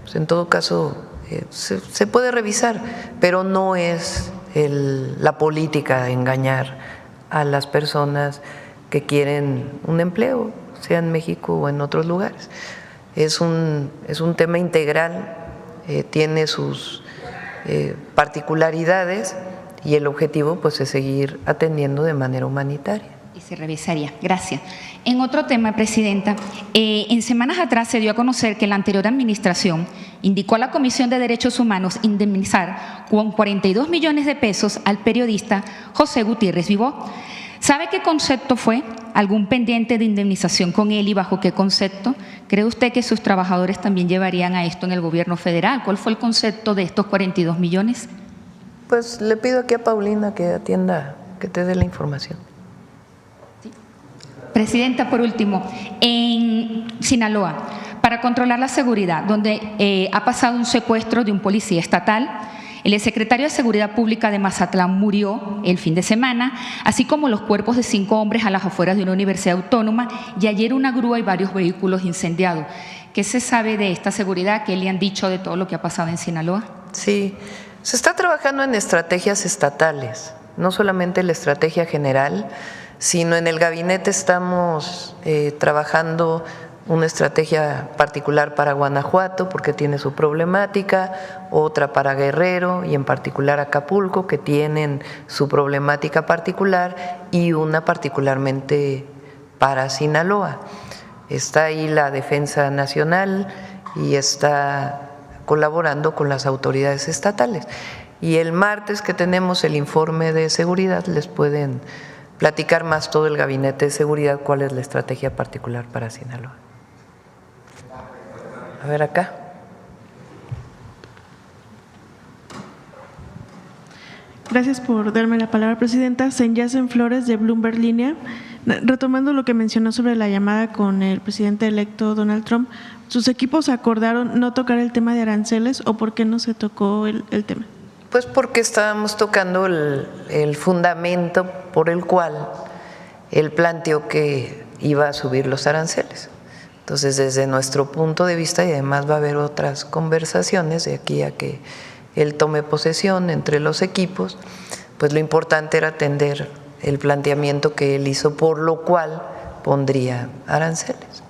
pues en todo caso se puede revisar, pero no es la política engañar a las personas que quieren un empleo, sea en México o en otros lugares. Es un tema integral, tiene sus particularidades y el objetivo pues es seguir atendiendo de manera humanitaria. Y se revisaría. Gracias. En otro tema, presidenta, en semanas atrás se dio a conocer que la anterior administración indicó a la Comisión de Derechos Humanos indemnizar con 42 millones de pesos al periodista José Gutiérrez Vivó. ¿Sabe qué concepto fue? ¿Algún pendiente de indemnización con él y bajo qué concepto? ¿Cree usted que sus trabajadores también llevarían a esto en el gobierno federal? ¿Cuál fue el concepto de estos 42 millones? Pues le pido aquí a Paulina que atienda, que te dé la información. ¿Sí? Presidenta, por último, en Sinaloa, para controlar la seguridad, donde ha pasado un secuestro de un policía estatal, el secretario de Seguridad Pública de Mazatlán murió el fin de semana, así como los cuerpos de 5 hombres a las afueras de una universidad autónoma y ayer una grúa y varios vehículos incendiados. ¿Qué se sabe de esta seguridad? ¿Qué le han dicho de todo lo que ha pasado en Sinaloa? Sí, Se está trabajando en estrategias estatales, no solamente la estrategia general, sino en el gabinete estamos trabajando una estrategia particular para Guanajuato porque tiene su problemática, otra para Guerrero y en particular Acapulco que tienen su problemática particular y una particularmente para Sinaloa. Está ahí la Defensa Nacional y está colaborando con las autoridades estatales. Y el martes que tenemos el informe de seguridad les pueden platicar más todo el gabinete de seguridad cuál es la estrategia particular para Sinaloa. A ver acá. Gracias por darme la palabra, presidenta. Senyacen Flores, de Bloomberg Línea. Retomando lo que mencionó sobre la llamada con el presidente electo Donald Trump, ¿sus equipos acordaron no tocar el tema de aranceles o por qué no se tocó el tema? Pues porque estábamos tocando el fundamento por el cual él planteó que iba a subir los aranceles. Entonces, desde nuestro punto de vista, y además va a haber otras conversaciones de aquí a que él tome posesión entre los equipos, pues lo importante era atender el planteamiento que él hizo, por lo cual pondría aranceles.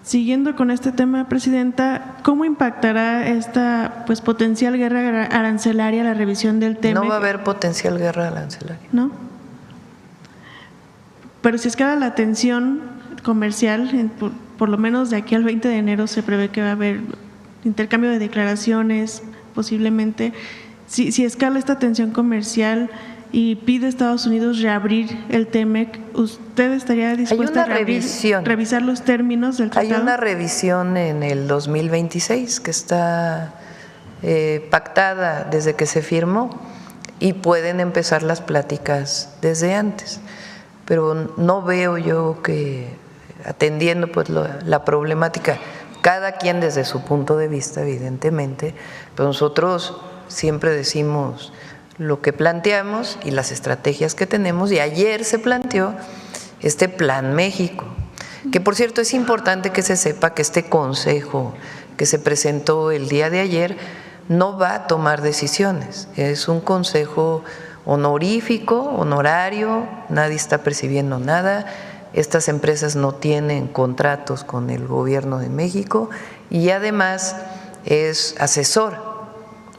Siguiendo con este tema, presidenta, ¿cómo impactará esta potencial guerra arancelaria la revisión del tema? No va a haber potencial guerra arancelaria. ¿No? Pero si escala la tensión comercial, por lo menos de aquí al 20 de enero se prevé que va a haber intercambio de declaraciones, posiblemente. Si escala esta tensión comercial y pide a Estados Unidos reabrir el TEMEC, ¿usted estaría dispuesta a revisar los términos del tratado? Hay una revisión en el 2026 que está pactada desde que se firmó y pueden empezar las pláticas desde antes, pero no veo yo que, atendiendo pues la problemática, cada quien desde su punto de vista, evidentemente, pero nosotros siempre decimos lo que planteamos y las estrategias que tenemos, y ayer se planteó este Plan México, que por cierto es importante que se sepa que este consejo que se presentó el día de ayer no va a tomar decisiones, es un consejo honorífico, honorario, nadie está percibiendo nada, estas empresas no tienen contratos con el gobierno de México y además es asesor,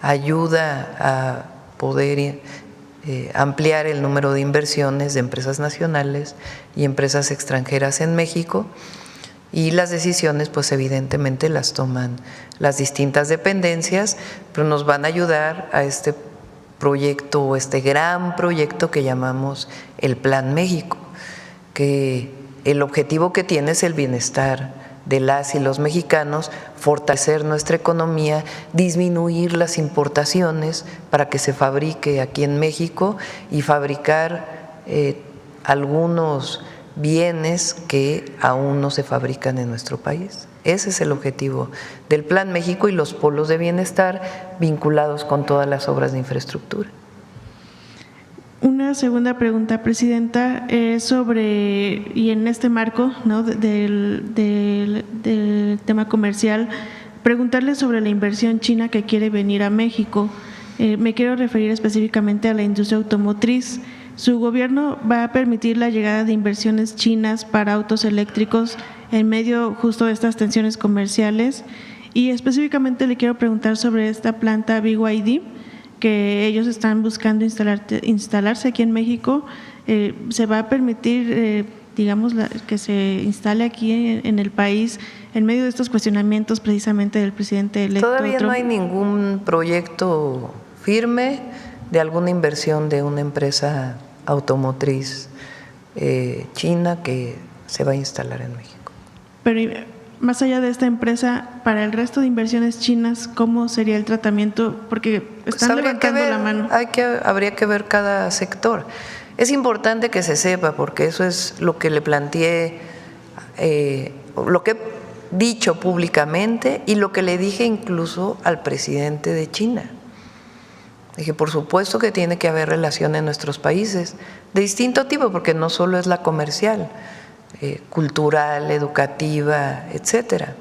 ayuda a poder ampliar el número de inversiones de empresas nacionales y empresas extranjeras en México, y las decisiones pues evidentemente las toman las distintas dependencias, pero nos van a ayudar a este proyecto o este gran proyecto que llamamos el Plan México, que el objetivo que tiene es el bienestar de las y los mexicanos, fortalecer nuestra economía, disminuir las importaciones para que se fabrique aquí en México y fabricar algunos bienes que aún no se fabrican en nuestro país. Ese es el objetivo del Plan México y los polos de bienestar vinculados con todas las obras de infraestructura. Una segunda pregunta, presidenta, sobre, y en este marco, ¿no?, del tema comercial, preguntarle sobre la inversión china que quiere venir a México. Me quiero referir específicamente a la industria automotriz. ¿Su gobierno va a permitir la llegada de inversiones chinas para autos eléctricos en medio justo de estas tensiones comerciales? Y específicamente le quiero preguntar sobre esta planta BYD, que ellos están buscando instalarse aquí en México. ¿Se va a permitir, digamos, que se instale aquí en el país en medio de estos cuestionamientos precisamente del presidente electo? Todavía no hay ningún proyecto firme de alguna inversión de una empresa automotriz china que se va a instalar en México. Pero más allá de esta empresa, para el resto de inversiones chinas, ¿cómo sería el tratamiento? Porque están levantando la mano. Habría que ver cada sector. Es importante que se sepa, porque eso es lo que le planteé, lo que he dicho públicamente y lo que le dije incluso al presidente de China. Dije, por supuesto que tiene que haber relación en nuestros países, de distinto tipo, porque no solo es la comercial, cultural, educativa, etcétera.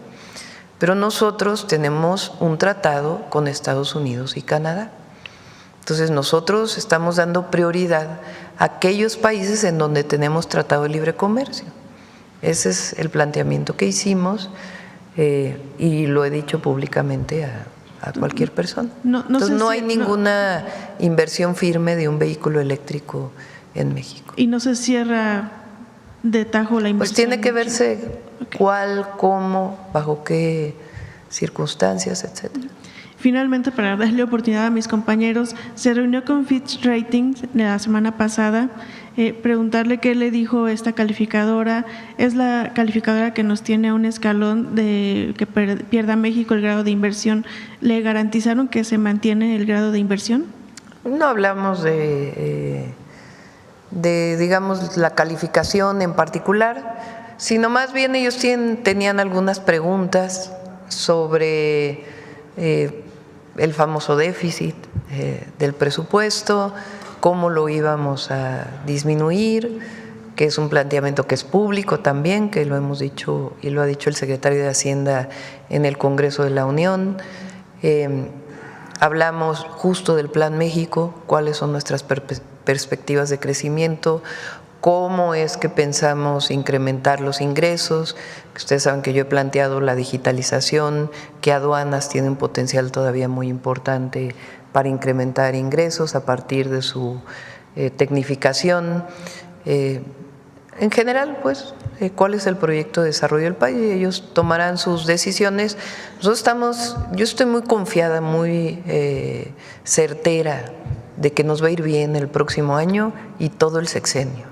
Pero nosotros tenemos un tratado con Estados Unidos y Canadá. Entonces nosotros estamos dando prioridad a aquellos países en donde tenemos tratado de libre comercio. Ese es el planteamiento que hicimos y lo he dicho públicamente a cualquier persona. Entonces no hay ninguna inversión firme de un vehículo eléctrico en México. ¿Y no se cierra de tajo la inversión? Pues tiene que verse cuál, cómo, bajo qué circunstancias, etcétera. Finalmente, para darle oportunidad a mis compañeros, se reunió con Fitch Ratings la semana pasada. Preguntarle qué le dijo esta calificadora. Es la calificadora que nos tiene a un escalón de que pierda México el grado de inversión. ¿Le garantizaron que se mantiene el grado de inversión? No hablamos de digamos, la calificación en particular, sino más bien ellos tenían algunas preguntas sobre el famoso déficit del presupuesto, cómo lo íbamos a disminuir, que es un planteamiento que es público también, que lo hemos dicho y lo ha dicho el secretario de Hacienda en el Congreso de la Unión. Hablamos justo del Plan México, cuáles son nuestras perspectivas de crecimiento, cómo es que pensamos incrementar los ingresos. Ustedes saben que yo he planteado la digitalización, que aduanas tiene un potencial todavía muy importante para incrementar ingresos a partir de su tecnificación. En general, pues, cuál es el proyecto de desarrollo del país y ellos tomarán sus decisiones. Yo estoy muy confiada, muy certera de que nos va a ir bien el próximo año y todo el sexenio.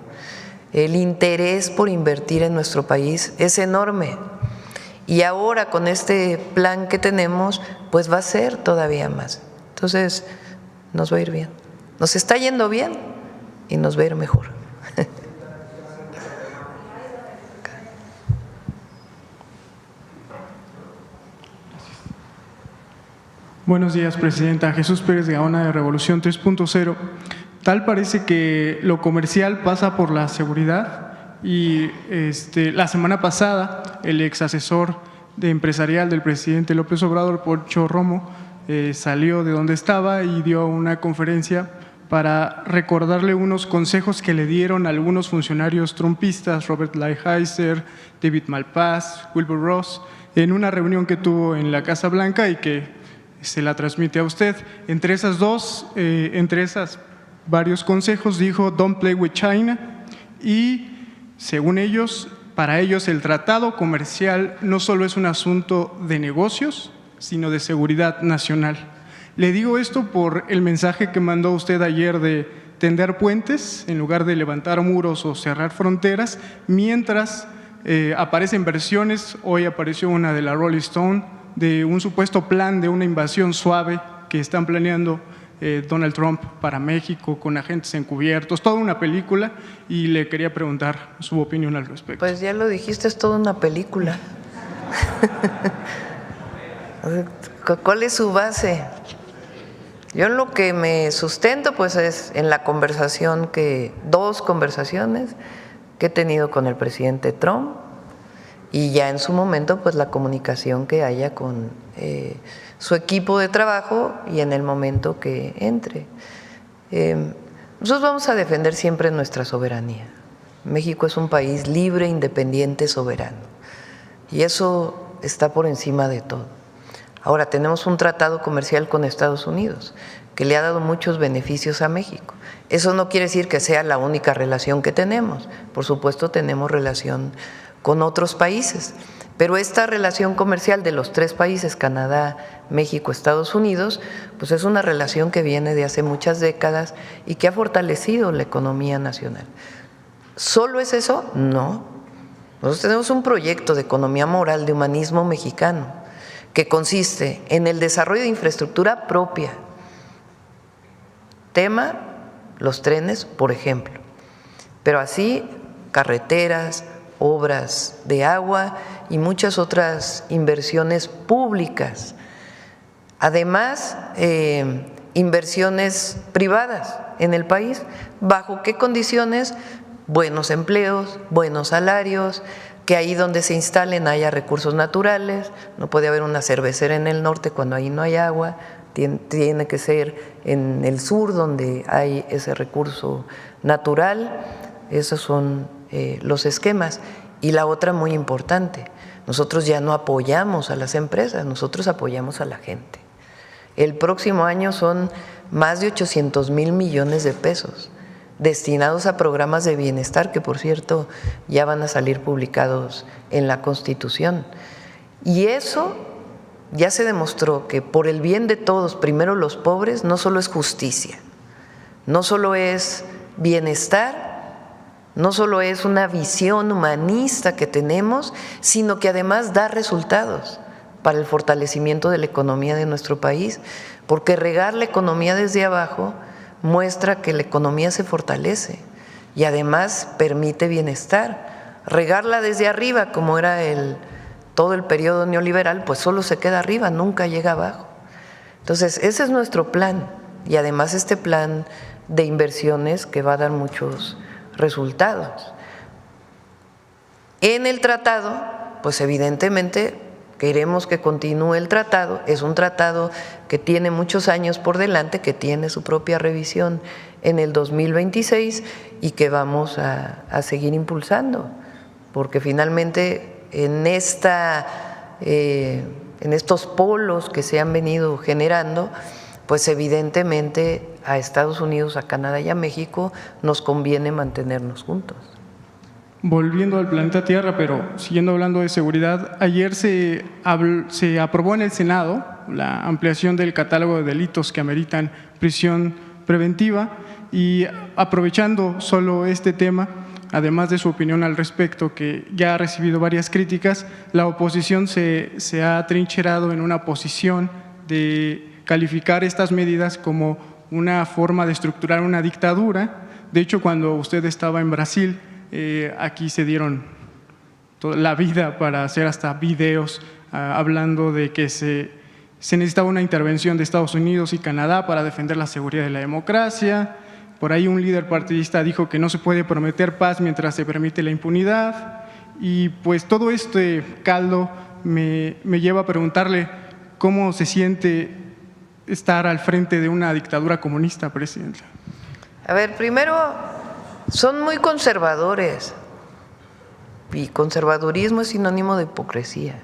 El interés por invertir en nuestro país es enorme y ahora con este plan que tenemos, pues va a ser todavía más. Entonces, nos va a ir bien. Nos está yendo bien y nos va a ir mejor. Buenos días, Presidenta. Jesús Pérez Gaona, de Revolución 3.0. Tal parece que lo comercial pasa por la seguridad y la semana pasada el ex asesor empresarial del presidente López Obrador, Poncho Romo, salió de donde estaba y dio una conferencia para recordarle unos consejos que le dieron a algunos funcionarios trumpistas, Robert Lighthizer, David Malpass, Wilbur Ross, en una reunión que tuvo en la Casa Blanca y que se la transmite a usted. Entre esas varios consejos dijo "Don't play with China" y según ellos, para ellos el tratado comercial no solo es un asunto de negocios, sino de seguridad nacional. Le digo esto por el mensaje que mandó usted ayer de tender puentes en lugar de levantar muros o cerrar fronteras, mientras aparecen versiones, hoy apareció una de la Rolling Stone, de un supuesto plan de una invasión suave que están planeando Donald Trump para México con agentes encubiertos, toda una película, y le quería preguntar su opinión al respecto. Pues ya lo dijiste, es toda una película. ¿Cuál es su base? Yo en lo que me sustento pues es en la conversación dos conversaciones que he tenido con el presidente Trump y ya en su momento pues la comunicación que haya con su equipo de trabajo y en el momento que entre. Nosotros vamos a defender siempre nuestra soberanía. México es un país libre, independiente, soberano y eso está por encima de todo. Ahora tenemos un tratado comercial con Estados Unidos que le ha dado muchos beneficios a México. Eso no quiere decir que sea la única relación que tenemos. Por supuesto tenemos relación con otros países, pero esta relación comercial de los tres países, Canadá, México, Estados Unidos, pues es una relación que viene de hace muchas décadas y que ha fortalecido la economía nacional. ¿Solo es eso? No. Nosotros tenemos un proyecto de economía moral, de humanismo mexicano, que consiste en el desarrollo de infraestructura propia. Tema, los trenes, por ejemplo, pero así carreteras, obras de agua y muchas otras inversiones públicas. Además, inversiones privadas en el país. ¿Bajo qué condiciones? Buenos empleos, buenos salarios, que ahí donde se instalen haya recursos naturales. No puede haber una cervecera en el norte cuando ahí no hay agua, tiene que ser en el sur donde hay ese recurso natural. Esos son los esquemas. Y la otra muy importante, nosotros ya no apoyamos a las empresas, nosotros apoyamos a la gente. El próximo año son más de 800,000 millones de pesos destinados a programas de bienestar que, por cierto, ya van a salir publicados en la Constitución. Y eso ya se demostró que por el bien de todos, primero los pobres, no solo es justicia, no solo es bienestar, no solo es una visión humanista que tenemos, sino que además da resultados para el fortalecimiento de la economía de nuestro país, porque regar la economía desde abajo muestra que la economía se fortalece y además permite bienestar. Regarla desde arriba, como era todo el periodo neoliberal, pues solo se queda arriba, nunca llega abajo. Entonces, ese es nuestro plan, y además este plan de inversiones que va a dar muchos resultados. En el tratado, pues evidentemente queremos que continúe el tratado. Es un tratado que tiene muchos años por delante, que tiene su propia revisión en el 2026 y que vamos a seguir impulsando, porque finalmente en estos polos que se han venido generando, pues evidentemente a Estados Unidos, a Canadá y a México nos conviene mantenernos juntos. Volviendo al planeta Tierra, pero siguiendo hablando de seguridad, ayer se aprobó en el Senado la ampliación del catálogo de delitos que ameritan prisión preventiva, y aprovechando solo este tema, además de su opinión al respecto, que ya ha recibido varias críticas, la oposición se ha trincherado en una posición de calificar estas medidas como una forma de estructurar una dictadura. De hecho, cuando usted estaba en Brasil, aquí se dieron toda la vida para hacer hasta videos hablando de que se necesitaba una intervención de Estados Unidos y Canadá para defender la seguridad de la democracia. Por ahí un líder partidista dijo que no se puede prometer paz mientras se permite la impunidad. Y pues todo este caldo me lleva a preguntarle cómo se siente estar al frente de una dictadura comunista, presidenta. A ver, primero, son muy conservadores, y conservadurismo es sinónimo de hipocresía.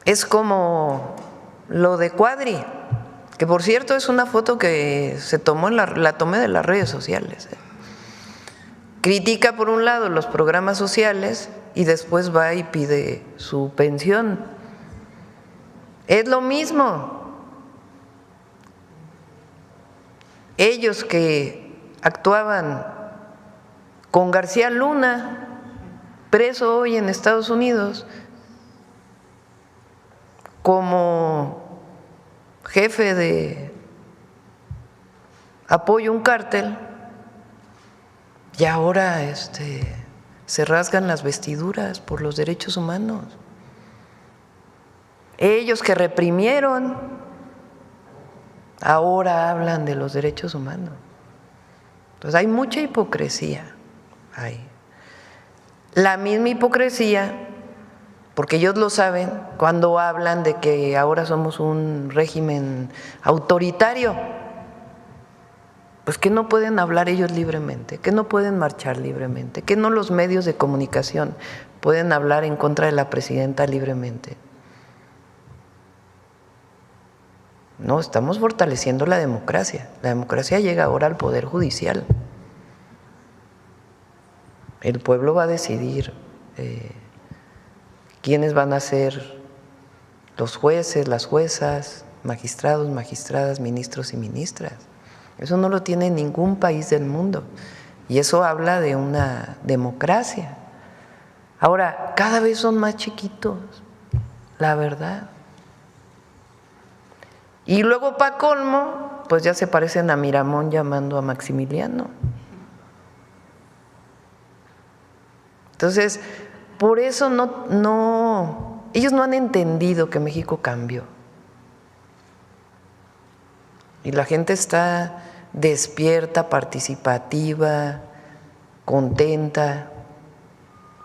Es como lo de Cuadri, que por cierto es una foto que se tomó la tomé de las redes sociales. Critica por un lado los programas sociales y después va y pide su pensión. Es lo mismo. Ellos que actuaban con García Luna, preso hoy en Estados Unidos, como jefe de apoyo a un cártel, y ahora se rasgan las vestiduras por los derechos humanos. Ellos que reprimieron, ahora hablan de los derechos humanos. Entonces hay mucha hipocresía. La misma hipocresía, porque ellos lo saben, cuando hablan de que ahora somos un régimen autoritario, pues que no pueden hablar ellos libremente, que no pueden marchar libremente, que no los medios de comunicación pueden hablar en contra de la presidenta libremente. No, estamos fortaleciendo la democracia. La democracia llega ahora al Poder Judicial. El pueblo va a decidir quiénes van a ser los jueces, las juezas, magistrados, magistradas, ministros y ministras. Eso no lo tiene ningún país del mundo. Y eso habla de una democracia. Ahora, cada vez son más chiquitos, la verdad. Y luego, pa' colmo, pues ya se parecen a Miramón llamando a Maximiliano. Entonces, por eso ellos no han entendido que México cambió. Y la gente está despierta, participativa, contenta,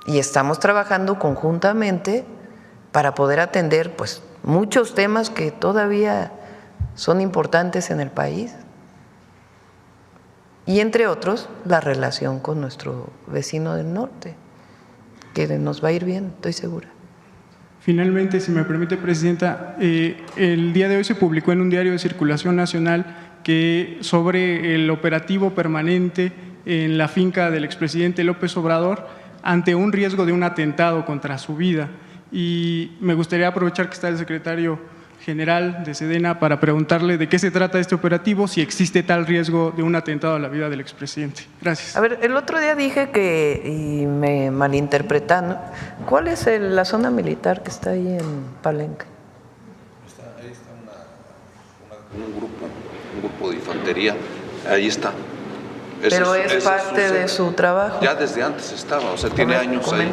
y estamos trabajando conjuntamente para poder atender pues muchos temas que todavía son importantes en el país. Y entre otros, la relación con nuestro vecino del norte, que nos va a ir bien, estoy segura. Finalmente, si me permite, Presidenta, el día de hoy se publicó en un diario de circulación nacional que sobre el operativo permanente en la finca del expresidente López Obrador ante un riesgo de un atentado contra su vida. Y me gustaría aprovechar que está el secretario general de Sedena para preguntarle de qué se trata este operativo, si existe tal riesgo de un atentado a la vida del expresidente. Gracias. A ver, el otro día dije que, y me malinterpretaron, ¿cuál es la zona militar que está ahí en Palenque? Ahí está un grupo de infantería, ahí está. Pero es parte de su trabajo. Ya desde antes estaba, o sea, tiene años ahí.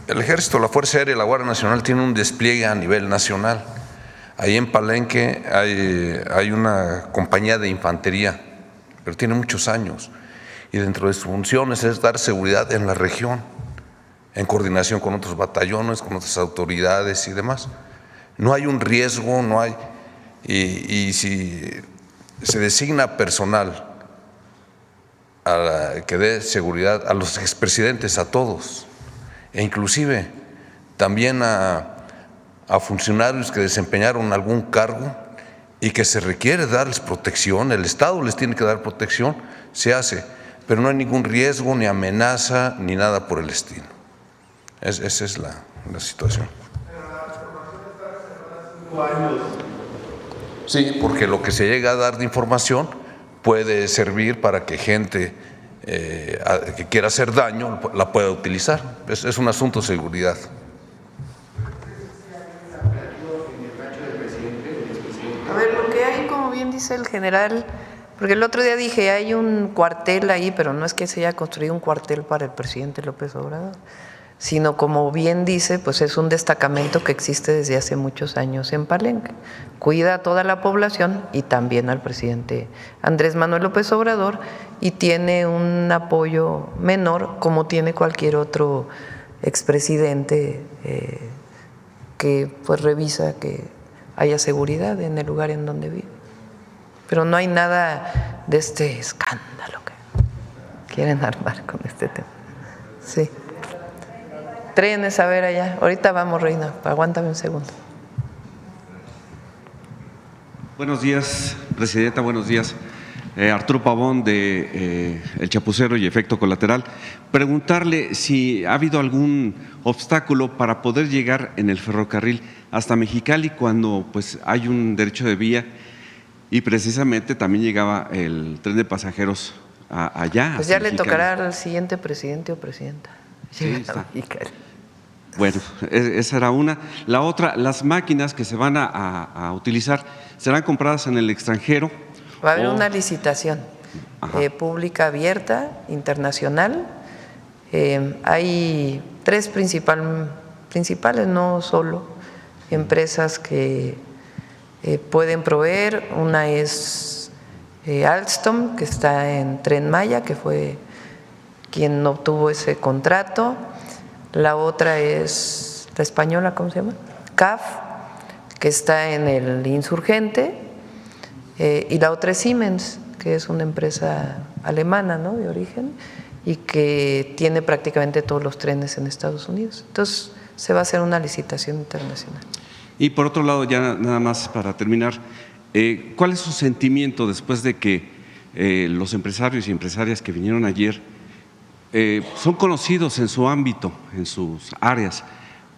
El Ejército, la Fuerza Aérea y la Guardia Nacional tienen un despliegue a nivel nacional. Ahí en Palenque hay una compañía de infantería, pero tiene muchos años. Y dentro de sus funciones es dar seguridad en la región, en coordinación con otros batallones, con otras autoridades y demás. No hay un riesgo, no hay… Y si se designa personal que dé seguridad a los expresidentes, a todos, e inclusive también a funcionarios que desempeñaron algún cargo y que se requiere darles protección, el Estado les tiene que dar protección, se hace, pero no hay ningún riesgo, ni amenaza, ni nada por el estilo. Esa es la situación. Sí, porque lo que se llega a dar de información puede servir para que gente que quiera hacer daño la pueda utilizar. Es un asunto de seguridad. A ver, lo que hay, como bien dice el general, porque el otro día dije, hay un cuartel ahí, pero no es que se haya construido un cuartel para el presidente López Obrador, sino como bien dice, pues es un destacamento que existe desde hace muchos años en Palenque. Cuida a toda la población y también al presidente Andrés Manuel López Obrador, y tiene un apoyo menor como tiene cualquier otro expresidente que pues revisa que haya seguridad en el lugar en donde vive. Pero no hay nada de este escándalo que quieren armar con este tema. Sí. Trenes, a ver allá. Ahorita vamos, Reina. Aguántame un segundo. Buenos días, Presidenta. Buenos días. Arturo Pavón de El Chapucero y Efecto Colateral. Preguntarle si ha habido algún obstáculo para poder llegar en el ferrocarril hasta Mexicali cuando pues hay un derecho de vía y precisamente también llegaba el tren de pasajeros allá. Pues ya le tocará al siguiente presidente o presidenta. Sí, está. Bueno, esa era una. La otra, las máquinas que se van a utilizar, ¿serán compradas en el extranjero? Va a haber una licitación pública abierta, internacional. Hay tres principales, no solo, empresas que pueden proveer. Una es Alstom, que está en Tren Maya, que fue quien obtuvo ese contrato. La otra es la española, ¿cómo se llama? CAF, que está en el Insurgente. Y la otra es Siemens, que es una empresa alemana, ¿no?, de origen, y que tiene prácticamente todos los trenes en Estados Unidos. Entonces, se va a hacer una licitación internacional. Y por otro lado, ya nada más para terminar, ¿cuál es su sentimiento después de que los empresarios y empresarias que vinieron ayer son conocidos en su ámbito, en sus áreas,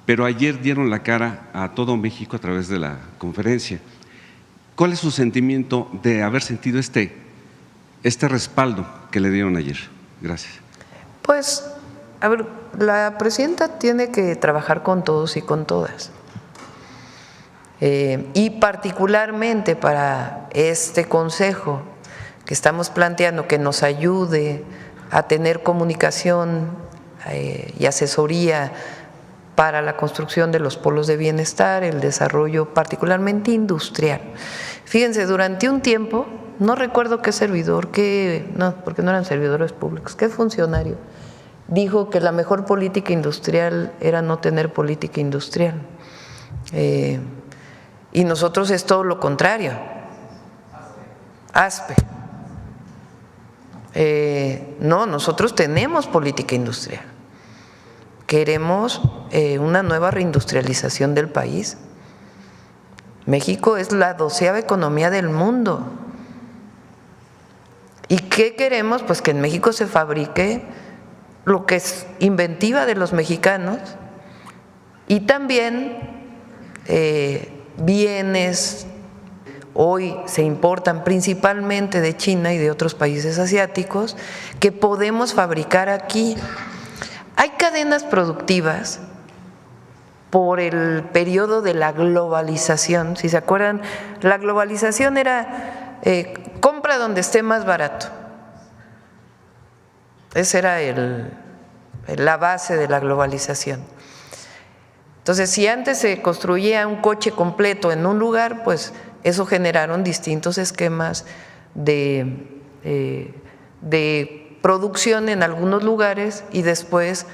pero ayer dieron la cara a todo México a través de la conferencia? ¿Cuál es su sentimiento de haber sentido este respaldo que le dieron ayer? Gracias. Pues, a ver, la presidenta tiene que trabajar con todos y con todas. Y particularmente para este consejo que estamos planteando, que nos ayude a tener comunicación y asesoría para la construcción de los polos de bienestar, el desarrollo particularmente industrial. Fíjense, durante un tiempo, no recuerdo qué servidor, no, porque no eran servidores públicos, qué funcionario, dijo que la mejor política industrial era no tener política industrial. Y nosotros es todo lo contrario. ASPE. No, nosotros tenemos política industrial. Queremos una nueva reindustrialización del país. México es la 12ª economía del mundo. ¿Y qué queremos? Pues que en México se fabrique lo que es inventiva de los mexicanos y también bienes hoy se importan principalmente de China y de otros países asiáticos que podemos fabricar aquí. Hay cadenas productivas por el periodo de la globalización. Si se acuerdan, la globalización era compra donde esté más barato. Esa era la base de la globalización. Entonces, si antes se construía un coche completo en un lugar, pues eso generaron distintos esquemas de producción en algunos lugares y después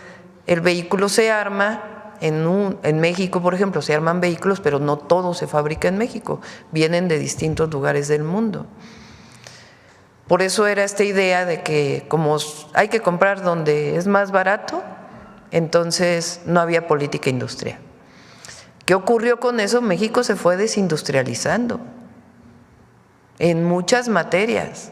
el vehículo se arma. En México, por ejemplo, se arman vehículos, pero no todo se fabrica en México, vienen de distintos lugares del mundo. Por eso era esta idea de que como hay que comprar donde es más barato, entonces no había política industrial. ¿Qué ocurrió con eso? México se fue desindustrializando en muchas materias.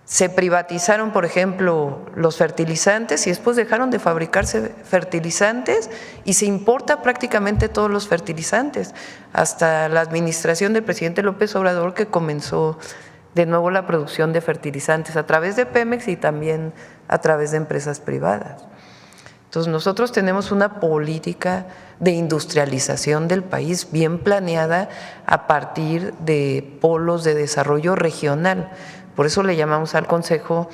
Se privatizaron, por ejemplo, los fertilizantes y después dejaron de fabricarse fertilizantes y se importa prácticamente todos los fertilizantes, hasta la administración del presidente López Obrador, que comenzó de nuevo la producción de fertilizantes a través de Pemex y también a través de empresas privadas. Entonces nosotros tenemos una política de industrialización del país bien planeada a partir de polos de desarrollo regional. Por eso le llamamos al Consejo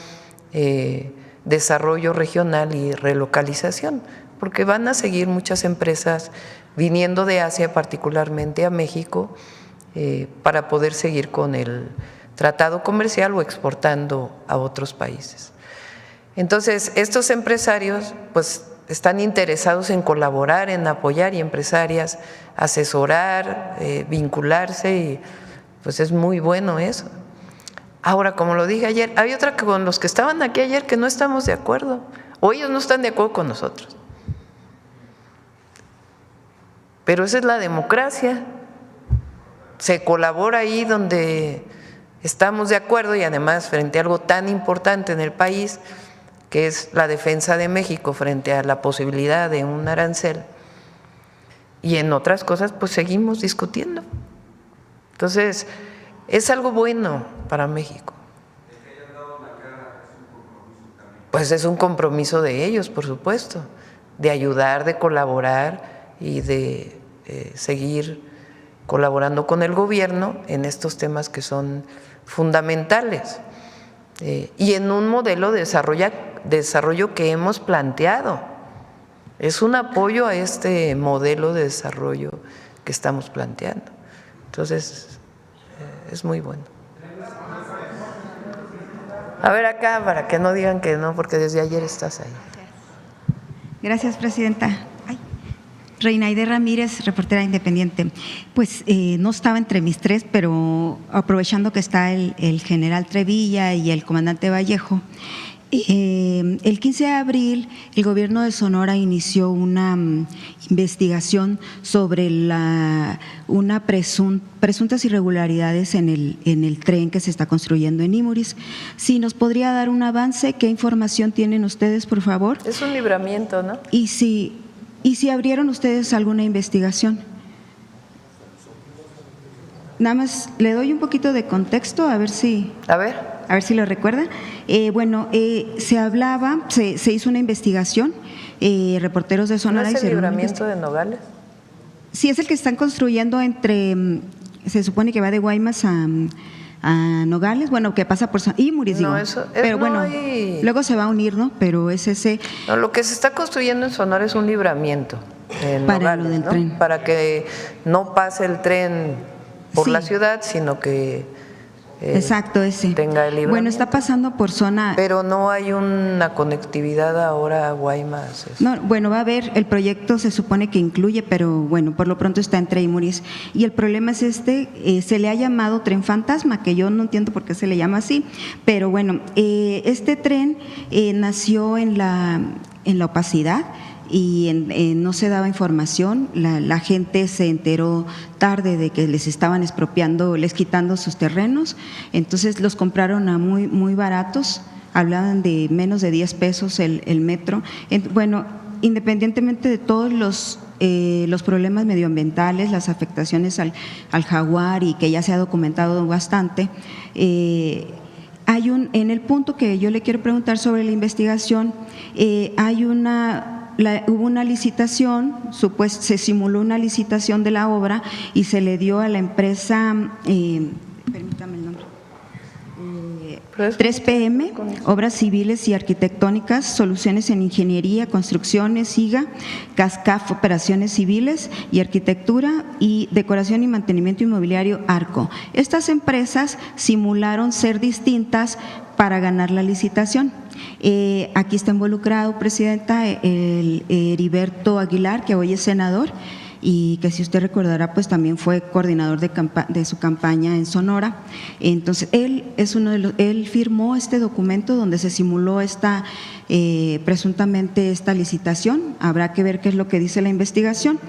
Desarrollo Regional y Relocalización, porque van a seguir muchas empresas viniendo de Asia, particularmente a México, para poder seguir con el tratado comercial o exportando a otros países. Entonces, estos empresarios pues están interesados en colaborar, en apoyar, y empresarias asesorar, vincularse, y pues es muy bueno eso. Ahora, como lo dije ayer, hay otra que con los que estaban aquí ayer que no estamos de acuerdo, o ellos no están de acuerdo con nosotros. Pero esa es la democracia. Se colabora ahí donde estamos de acuerdo y además frente a algo tan importante en el país, que es la defensa de México frente a la posibilidad de un arancel. Y en otras cosas pues seguimos discutiendo. Entonces, es algo bueno para México. Pues es un compromiso de ellos, por supuesto, de ayudar, de colaborar y de seguir colaborando con el gobierno en estos temas que son fundamentales y en un modelo de desarrollo que hemos planteado. Es un apoyo a este modelo de desarrollo que estamos planteando. Entonces, es muy bueno. A ver acá, para que no digan que no, porque desde ayer estás ahí. Gracias, presidenta. Reinaide Ramírez, reportera independiente. Pues no estaba entre mis tres, pero aprovechando que está el general Trevilla y el comandante Vallejo, el 15 de abril el gobierno de Sonora inició una investigación sobre presuntas irregularidades en el tren que se está construyendo en Imuris. Si nos podría dar un avance, ¿qué información tienen ustedes, por favor? Es un libramiento, ¿no? Y si abrieron ustedes alguna investigación. Nada más le doy un poquito de contexto, a ver si lo recuerda. Se hizo una investigación, reporteros de Sonora. ¿No es el libramiento de Nogales? Sí, es el que están construyendo se supone que va de Guaymas a Nogales, bueno, que pasa por Imuris, digo. Pero bueno, luego se va a unir, ¿no? Pero es ese. No, lo que se está construyendo en Sonora es un libramiento en para Nogales, lo del ¿no? tren. Para que no pase el tren por la ciudad, sino que Exacto, ese. tenga el libramiento. Bueno, está pasando por zona… Pero no hay una conectividad ahora a Guaymas. No, bueno, va a haber, el proyecto se supone que incluye, pero bueno, por lo pronto está entre Imuris. Y el problema es se le ha llamado tren fantasma, que yo no entiendo por qué se le llama así, pero bueno, este tren nació en la opacidad y no se daba información, la gente se enteró tarde de que les estaban expropiando, les quitando sus terrenos, entonces los compraron a muy baratos, hablaban de menos de 10 pesos el metro. Bueno, independientemente de todos los problemas medioambientales, las afectaciones al jaguar y que ya se ha documentado bastante, en el punto que yo le quiero preguntar sobre la investigación, hubo una licitación, se simuló una licitación de la obra y se le dio a la empresa, permítame el nombre, 3PM, Obras Civiles y Arquitectónicas, Soluciones en Ingeniería, Construcciones, SIGA, CASCAF, Operaciones Civiles y Arquitectura y Decoración y Mantenimiento Inmobiliario, ARCO. Estas empresas simularon ser distintas para ganar la licitación. Aquí está involucrado, Presidenta, el Heriberto Aguilar, que hoy es senador y que, si usted recordará, pues también fue coordinador de su campaña en Sonora. Entonces, él firmó este documento donde se simuló presuntamente esta licitación. Habrá que ver qué es lo que dice la investigación,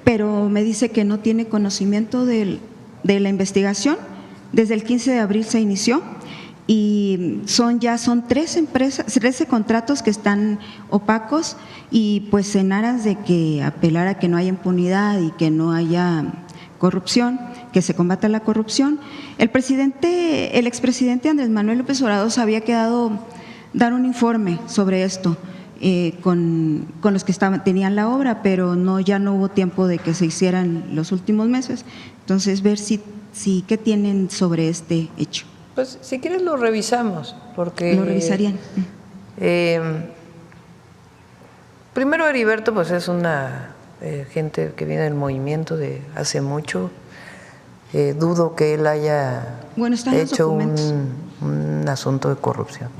pero me dice que no tiene conocimiento de la investigación. Desde el 15 de abril se inició y son 13 contratos que están opacos, y pues en aras de que apelar a que no haya impunidad y que no haya corrupción, que se combata la corrupción, el expresidente Andrés Manuel López Obrador se había quedado dar un informe sobre esto con los que tenían la obra, pero ya no hubo tiempo de que se hicieran los últimos meses. Entonces, ver qué tienen sobre este hecho. Pues si quieres lo revisamos, porque… Lo revisarían. Primero, Heriberto pues es una gente que viene del movimiento de hace mucho. Dudo que él haya hecho un asunto de corrupción.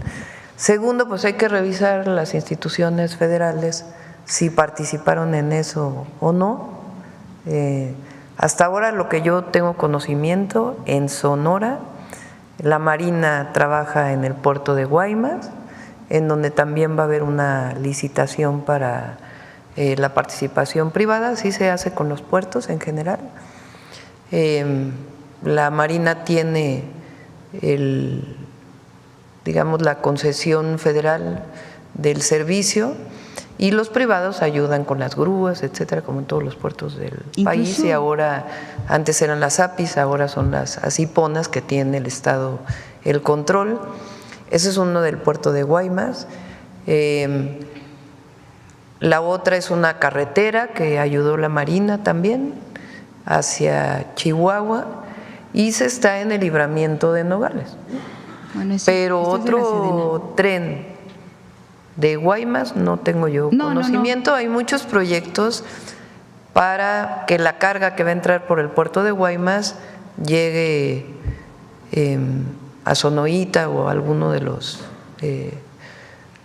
Segundo, pues hay que revisar las instituciones federales si participaron en eso o no. Hasta ahora, lo que yo tengo conocimiento, en Sonora, la Marina trabaja en el puerto de Guaymas, en donde también va a haber una licitación para la participación privada. Así se hace con los puertos en general. La Marina tiene la concesión federal del servicio, y los privados ayudan con las grúas, etcétera, como en todos los puertos del país. Y ahora, antes eran las APIs, ahora son las ACIPONAS, que tiene el Estado el control. Ese es uno del puerto de Guaymas. La otra es una carretera que ayudó la Marina también hacia Chihuahua, y se está en el libramiento de Nogales. Bueno, pero otro tren de Guaymas no tengo yo conocimiento. No. Hay muchos proyectos para que la carga que va a entrar por el puerto de Guaymas llegue a Sonoita o a alguno de los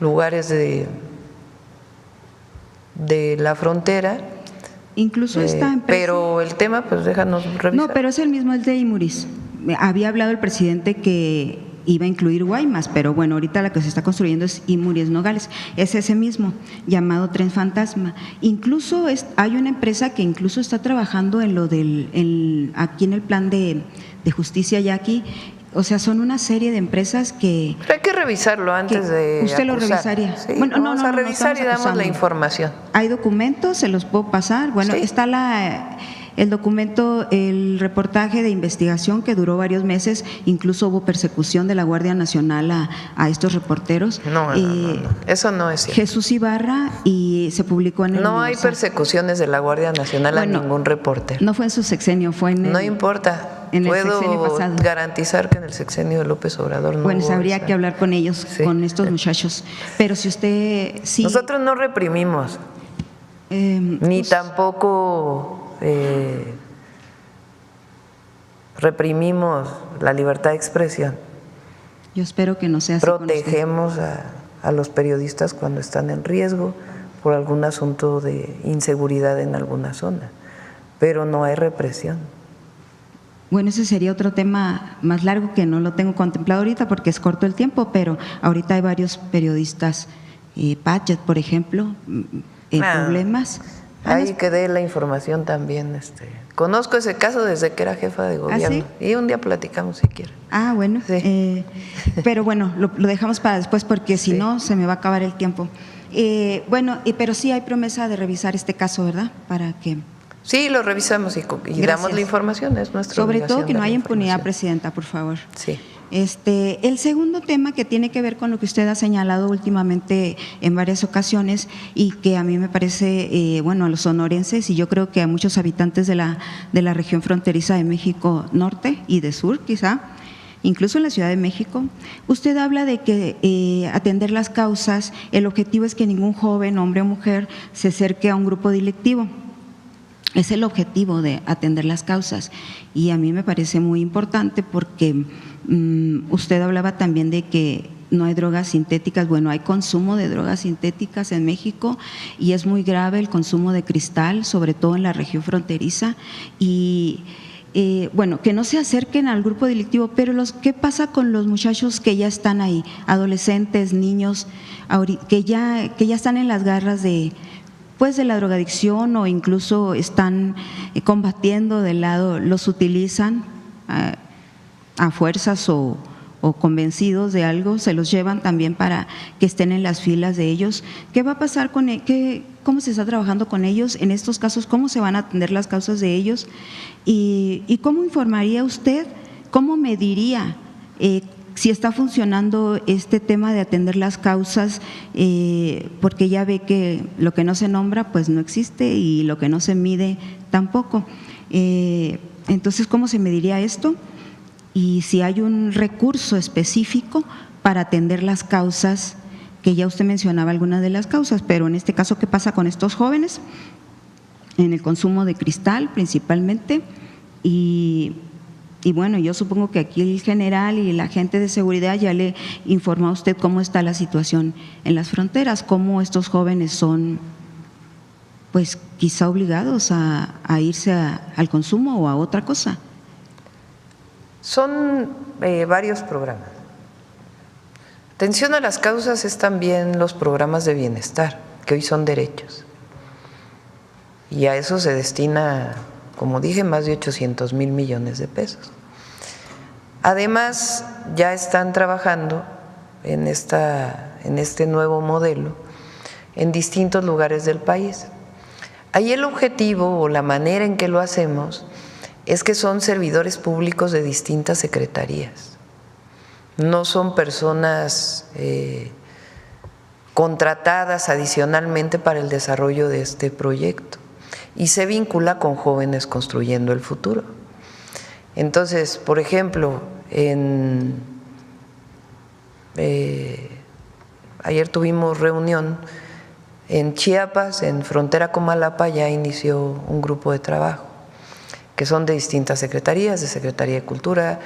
lugares de la frontera. Incluso esta empresa… Pero el tema, pues déjanos revisar. No, pero es el mismo, el de Imuris. Había hablado el presidente que iba a incluir Guaymas, pero bueno, ahorita la que se está construyendo es Imuris Nogales, es ese mismo, llamado Tren Fantasma. Incluso hay una empresa que incluso está trabajando en lo aquí en el plan de justicia ya aquí. O sea, son una serie de empresas que… Pero hay que revisarlo antes de ¿Usted lo revisaría? Sí, bueno, vamos a revisar y damos la información. Hay documentos, se los puedo pasar. Bueno, sí. Está el documento, el reportaje de investigación que duró varios meses, incluso hubo persecución de la Guardia Nacional a estos reporteros. No, eso no es cierto. Jesús Ibarra, y se publicó en el… No hay persecuciones de la Guardia Nacional a ningún reportero. No fue en su sexenio, fue en el… No importa. Puedo garantizar que en el sexenio de López Obrador no… Bueno, habría que hablar con ellos, con estos muchachos. Pero si usted… Sí, nosotros no reprimimos, ni tampoco… reprimimos la libertad de expresión. Yo espero que no sea así. Protegemos a los periodistas cuando están en riesgo por algún asunto de inseguridad en alguna zona, pero no hay represión. Bueno, ese sería otro tema más largo que no lo tengo contemplado ahorita porque es corto el tiempo, pero ahorita hay varios periodistas, Padgett, por ejemplo, en problemas. Ahí que dé la información también. Conozco ese caso desde que era jefa de gobierno. ¿Sí? Y un día platicamos si quiere. Bueno, sí. Pero bueno, lo dejamos para después porque si no se me va a acabar el tiempo. Pero sí hay promesa de revisar este caso, ¿verdad? Para que… Sí, lo revisamos y damos la información, es nuestra Sobre obligación. todo que no haya impunidad, Presidenta, por favor. Sí. El segundo tema que tiene que ver con lo que usted ha señalado últimamente en varias ocasiones y que a mí me parece, a los sonorenses y yo creo que a muchos habitantes de la región fronteriza de México Norte y de Sur quizá, incluso en la Ciudad de México, usted habla de que atender las causas, el objetivo es que ningún joven, hombre o mujer, se acerque a un grupo delictivo. Es el objetivo de atender las causas y a mí me parece muy importante porque usted hablaba también de que no hay drogas sintéticas. Bueno, hay consumo de drogas sintéticas en México y es muy grave el consumo de cristal, sobre todo en la región fronteriza y que no se acerquen al grupo delictivo, pero ¿qué pasa con los muchachos que ya están ahí, adolescentes, niños, que ya están en las garras de la drogadicción o incluso están combatiendo del lado, los utilizan a fuerzas o convencidos de algo, se los llevan también para que estén en las filas de ellos? ¿Qué va a pasar con cómo se está trabajando con ellos en estos casos? ¿Cómo se van a atender las causas de ellos? ¿Y cómo informaría usted, cómo mediría si está funcionando este tema de atender las causas, porque ya ve que lo que no se nombra pues no existe y lo que no se mide tampoco. Entonces, ¿cómo se mediría esto? Y si hay un recurso específico para atender las causas, que ya usted mencionaba algunas de las causas, pero en este caso, ¿qué pasa con estos jóvenes? En el consumo de cristal principalmente y bueno, yo supongo que aquí el general y la gente de seguridad ya le informó a usted cómo está la situación en las fronteras, cómo estos jóvenes son pues quizá obligados a irse al consumo o a otra cosa. Son varios programas. Atención a las causas es también los programas de bienestar, que hoy son derechos. Y a eso se destina, como dije, más de 800,000 millones de pesos. Además, ya están trabajando en este nuevo modelo en distintos lugares del país. Ahí el objetivo o la manera en que lo hacemos es que son servidores públicos de distintas secretarías. No son personas contratadas adicionalmente para el desarrollo de este proyecto y se vincula con Jóvenes Construyendo el Futuro. Entonces, por ejemplo, ayer tuvimos reunión en Chiapas, en frontera con Malapa, ya inició un grupo de trabajo que son de distintas secretarías, de Secretaría de Cultura,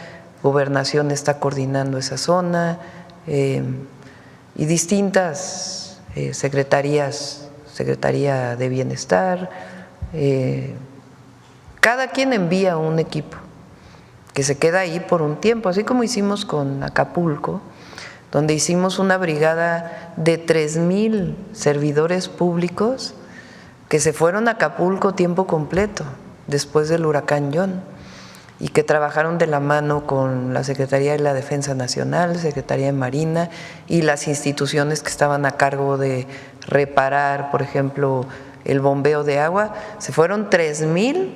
Gobernación está coordinando esa zona y distintas secretarías, Secretaría de Bienestar, cada quien envía un equipo que se queda ahí por un tiempo, así como hicimos con Acapulco, donde hicimos una brigada de 3,000 servidores públicos que se fueron a Acapulco tiempo completo después del huracán John y que trabajaron de la mano con la Secretaría de la Defensa Nacional, Secretaría de Marina y las instituciones que estaban a cargo de reparar, por ejemplo, el bombeo de agua. Se fueron 3,000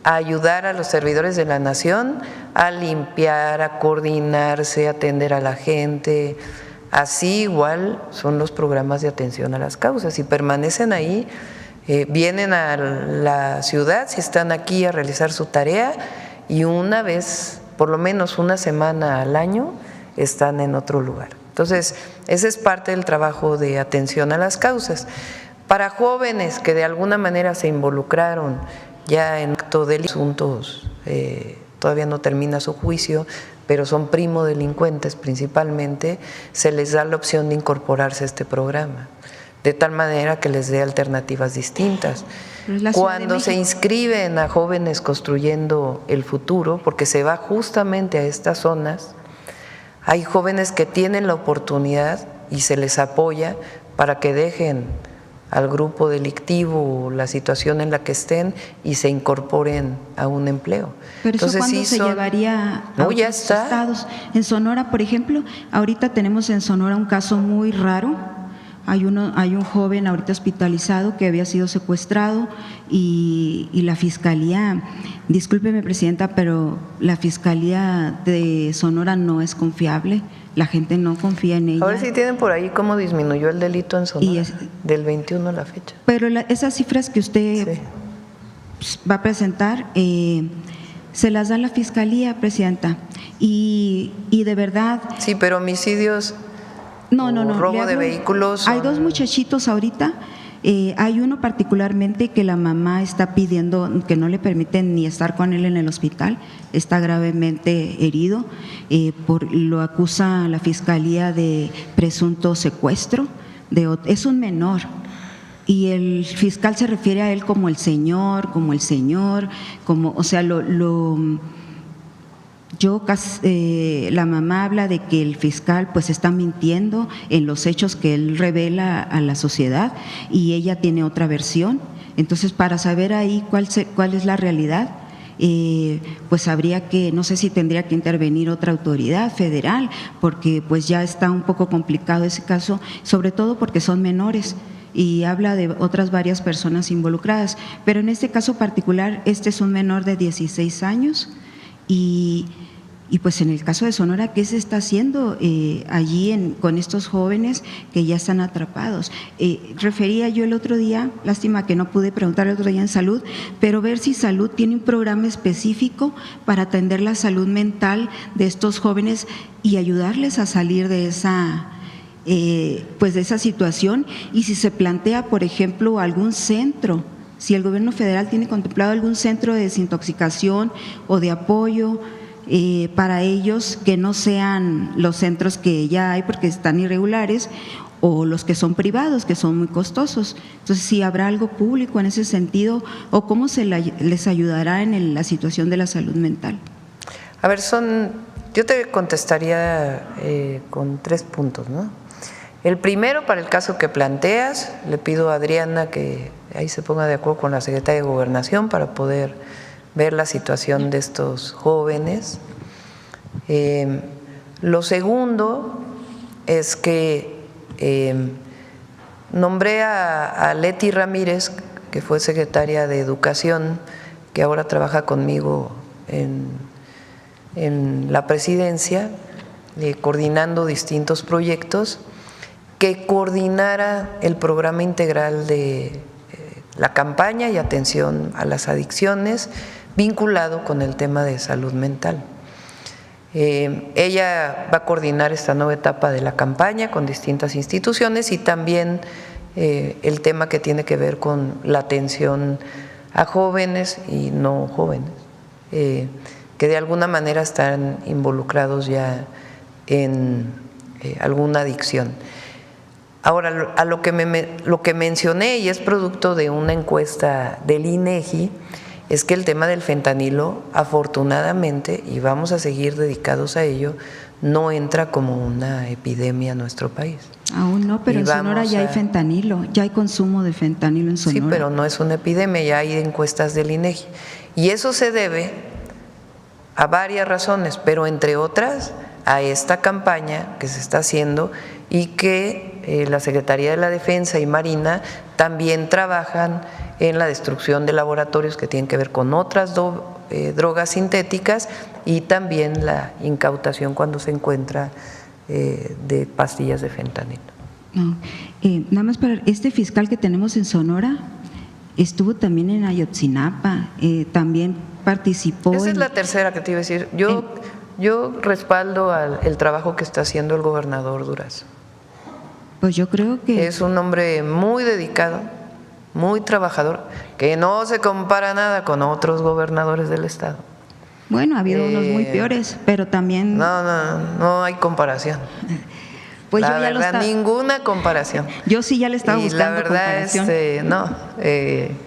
a ayudar a los servidores de la nación a limpiar, a coordinarse, a atender a la gente. Así igual son los programas de atención a las causas y permanecen ahí, vienen a la ciudad si están aquí a realizar su tarea y una vez, por lo menos una semana al año, están en otro lugar. Entonces, ese es parte del trabajo de atención a las causas. Para jóvenes que de alguna manera se involucraron ya en actos de asuntos todavía no termina su juicio, pero son primodelincuentes principalmente, se les da la opción de incorporarse a este programa, de tal manera que les dé alternativas distintas. Cuando se inscriben a Jóvenes Construyendo el Futuro, porque se va justamente a estas zonas, hay jóvenes que tienen la oportunidad y se les apoya para que dejen al grupo delictivo o la situación en la que estén y se incorporen a un empleo. Pero eso, ¿cuándo se llevaría a otros estados? En Sonora, por ejemplo, ahorita tenemos en Sonora un caso muy raro. Hay un joven ahorita hospitalizado que había sido secuestrado y la Fiscalía, discúlpeme Presidenta, pero la Fiscalía de Sonora no es confiable, la gente no confía en ella. A ver si tienen por ahí cómo disminuyó el delito en Sonora, del 21 a la fecha. Pero esas cifras que usted va a presentar, se las da la Fiscalía, Presidenta, y de verdad… Sí, pero homicidios… No. Robo de vehículos. Hay dos muchachitos ahorita. Hay uno particularmente que la mamá está pidiendo que no le permiten ni estar con él en el hospital. Está gravemente herido. Lo acusa la Fiscalía de presunto secuestro. Es un menor. Y el fiscal se refiere a él como el señor, o sea, la mamá habla de que el fiscal pues está mintiendo en los hechos que él revela a la sociedad y ella tiene otra versión. Entonces, para saber ahí cuál es la realidad, pues habría que, no sé si tendría que intervenir otra autoridad federal, porque pues ya está un poco complicado ese caso, sobre todo porque son menores. Y habla de otras varias personas involucradas. Pero en este caso particular, este es un menor de 16 años y pues en el caso de Sonora, ¿qué se está haciendo allí con estos jóvenes que ya están atrapados? Refería yo el otro día, lástima que no pude preguntar el otro día en Salud, pero ver si Salud tiene un programa específico para atender la salud mental de estos jóvenes y ayudarles a salir de esa… pues de esa situación, y si se plantea, por ejemplo, algún centro, si el gobierno federal tiene contemplado algún centro de desintoxicación o de apoyo para ellos, que no sean los centros que ya hay porque están irregulares, o los que son privados, que son muy costosos. Entonces, si habrá algo público en ese sentido, o cómo les ayudará en la situación de la salud mental. A ver, yo te contestaría con 3 puntos, ¿no? El primero, para el caso que planteas, le pido a Adriana que ahí se ponga de acuerdo con la Secretaría de Gobernación para poder ver la situación de estos jóvenes. Lo segundo es que nombré a Leti Ramírez, que fue secretaria de Educación, que ahora trabaja conmigo en la presidencia, coordinando distintos proyectos, que coordinara el programa integral de la campaña y atención a las adicciones vinculado con el tema de salud mental. Ella va a coordinar esta nueva etapa de la campaña con distintas instituciones y también el tema que tiene que ver con la atención a jóvenes y no jóvenes, que de alguna manera están involucrados ya en alguna adicción. Ahora, a lo que mencioné, y es producto de una encuesta del INEGI, es que el tema del fentanilo, afortunadamente, y vamos a seguir dedicados a ello, no entra como una epidemia a nuestro país. Aún no, pero en Sonora ya hay fentanilo, ya hay consumo de fentanilo en Sonora. Sí, pero no es una epidemia, ya hay encuestas del INEGI. Y eso se debe a varias razones, pero entre otras a esta campaña que se está haciendo y que la Secretaría de la Defensa y Marina también trabajan en la destrucción de laboratorios que tienen que ver con otras drogas sintéticas y también la incautación cuando se encuentra de pastillas de fentanilo. No, nada más para este fiscal que tenemos en Sonora, estuvo también en Ayotzinapa, también participó. Esa es la tercera que te iba a decir. Yo respaldo el trabajo que está haciendo el gobernador Durazo. Pues yo creo que… Es un hombre muy dedicado, muy trabajador, que no se compara nada con otros gobernadores del estado. Bueno, ha habido unos muy peores, pero también… No hay comparación. Pues la yo ya verdad, lo estaba… ninguna comparación. Yo sí ya le estaba buscando la verdad, comparación.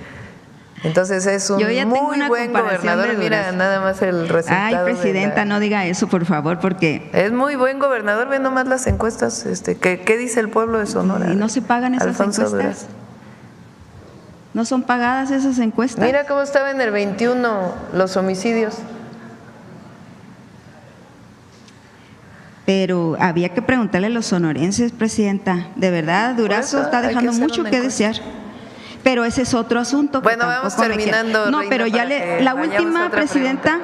Entonces es un muy buen gobernador. Mira, nada más el resultado. Ay, presidenta, no diga eso, por favor, porque… Es muy buen gobernador, ve nomás las encuestas. ¿Qué dice el pueblo de Sonora? ¿Y no se pagan esas Alfonso encuestas? Durazo. ¿No son pagadas esas encuestas? Mira cómo estaba en el 21 los homicidios. Pero había que preguntarle a los sonorenses, presidenta. De verdad, Durazo está dejando mucho que desear. Pero ese es otro asunto. Bueno, vamos terminando. No, pero ya la última, presidenta,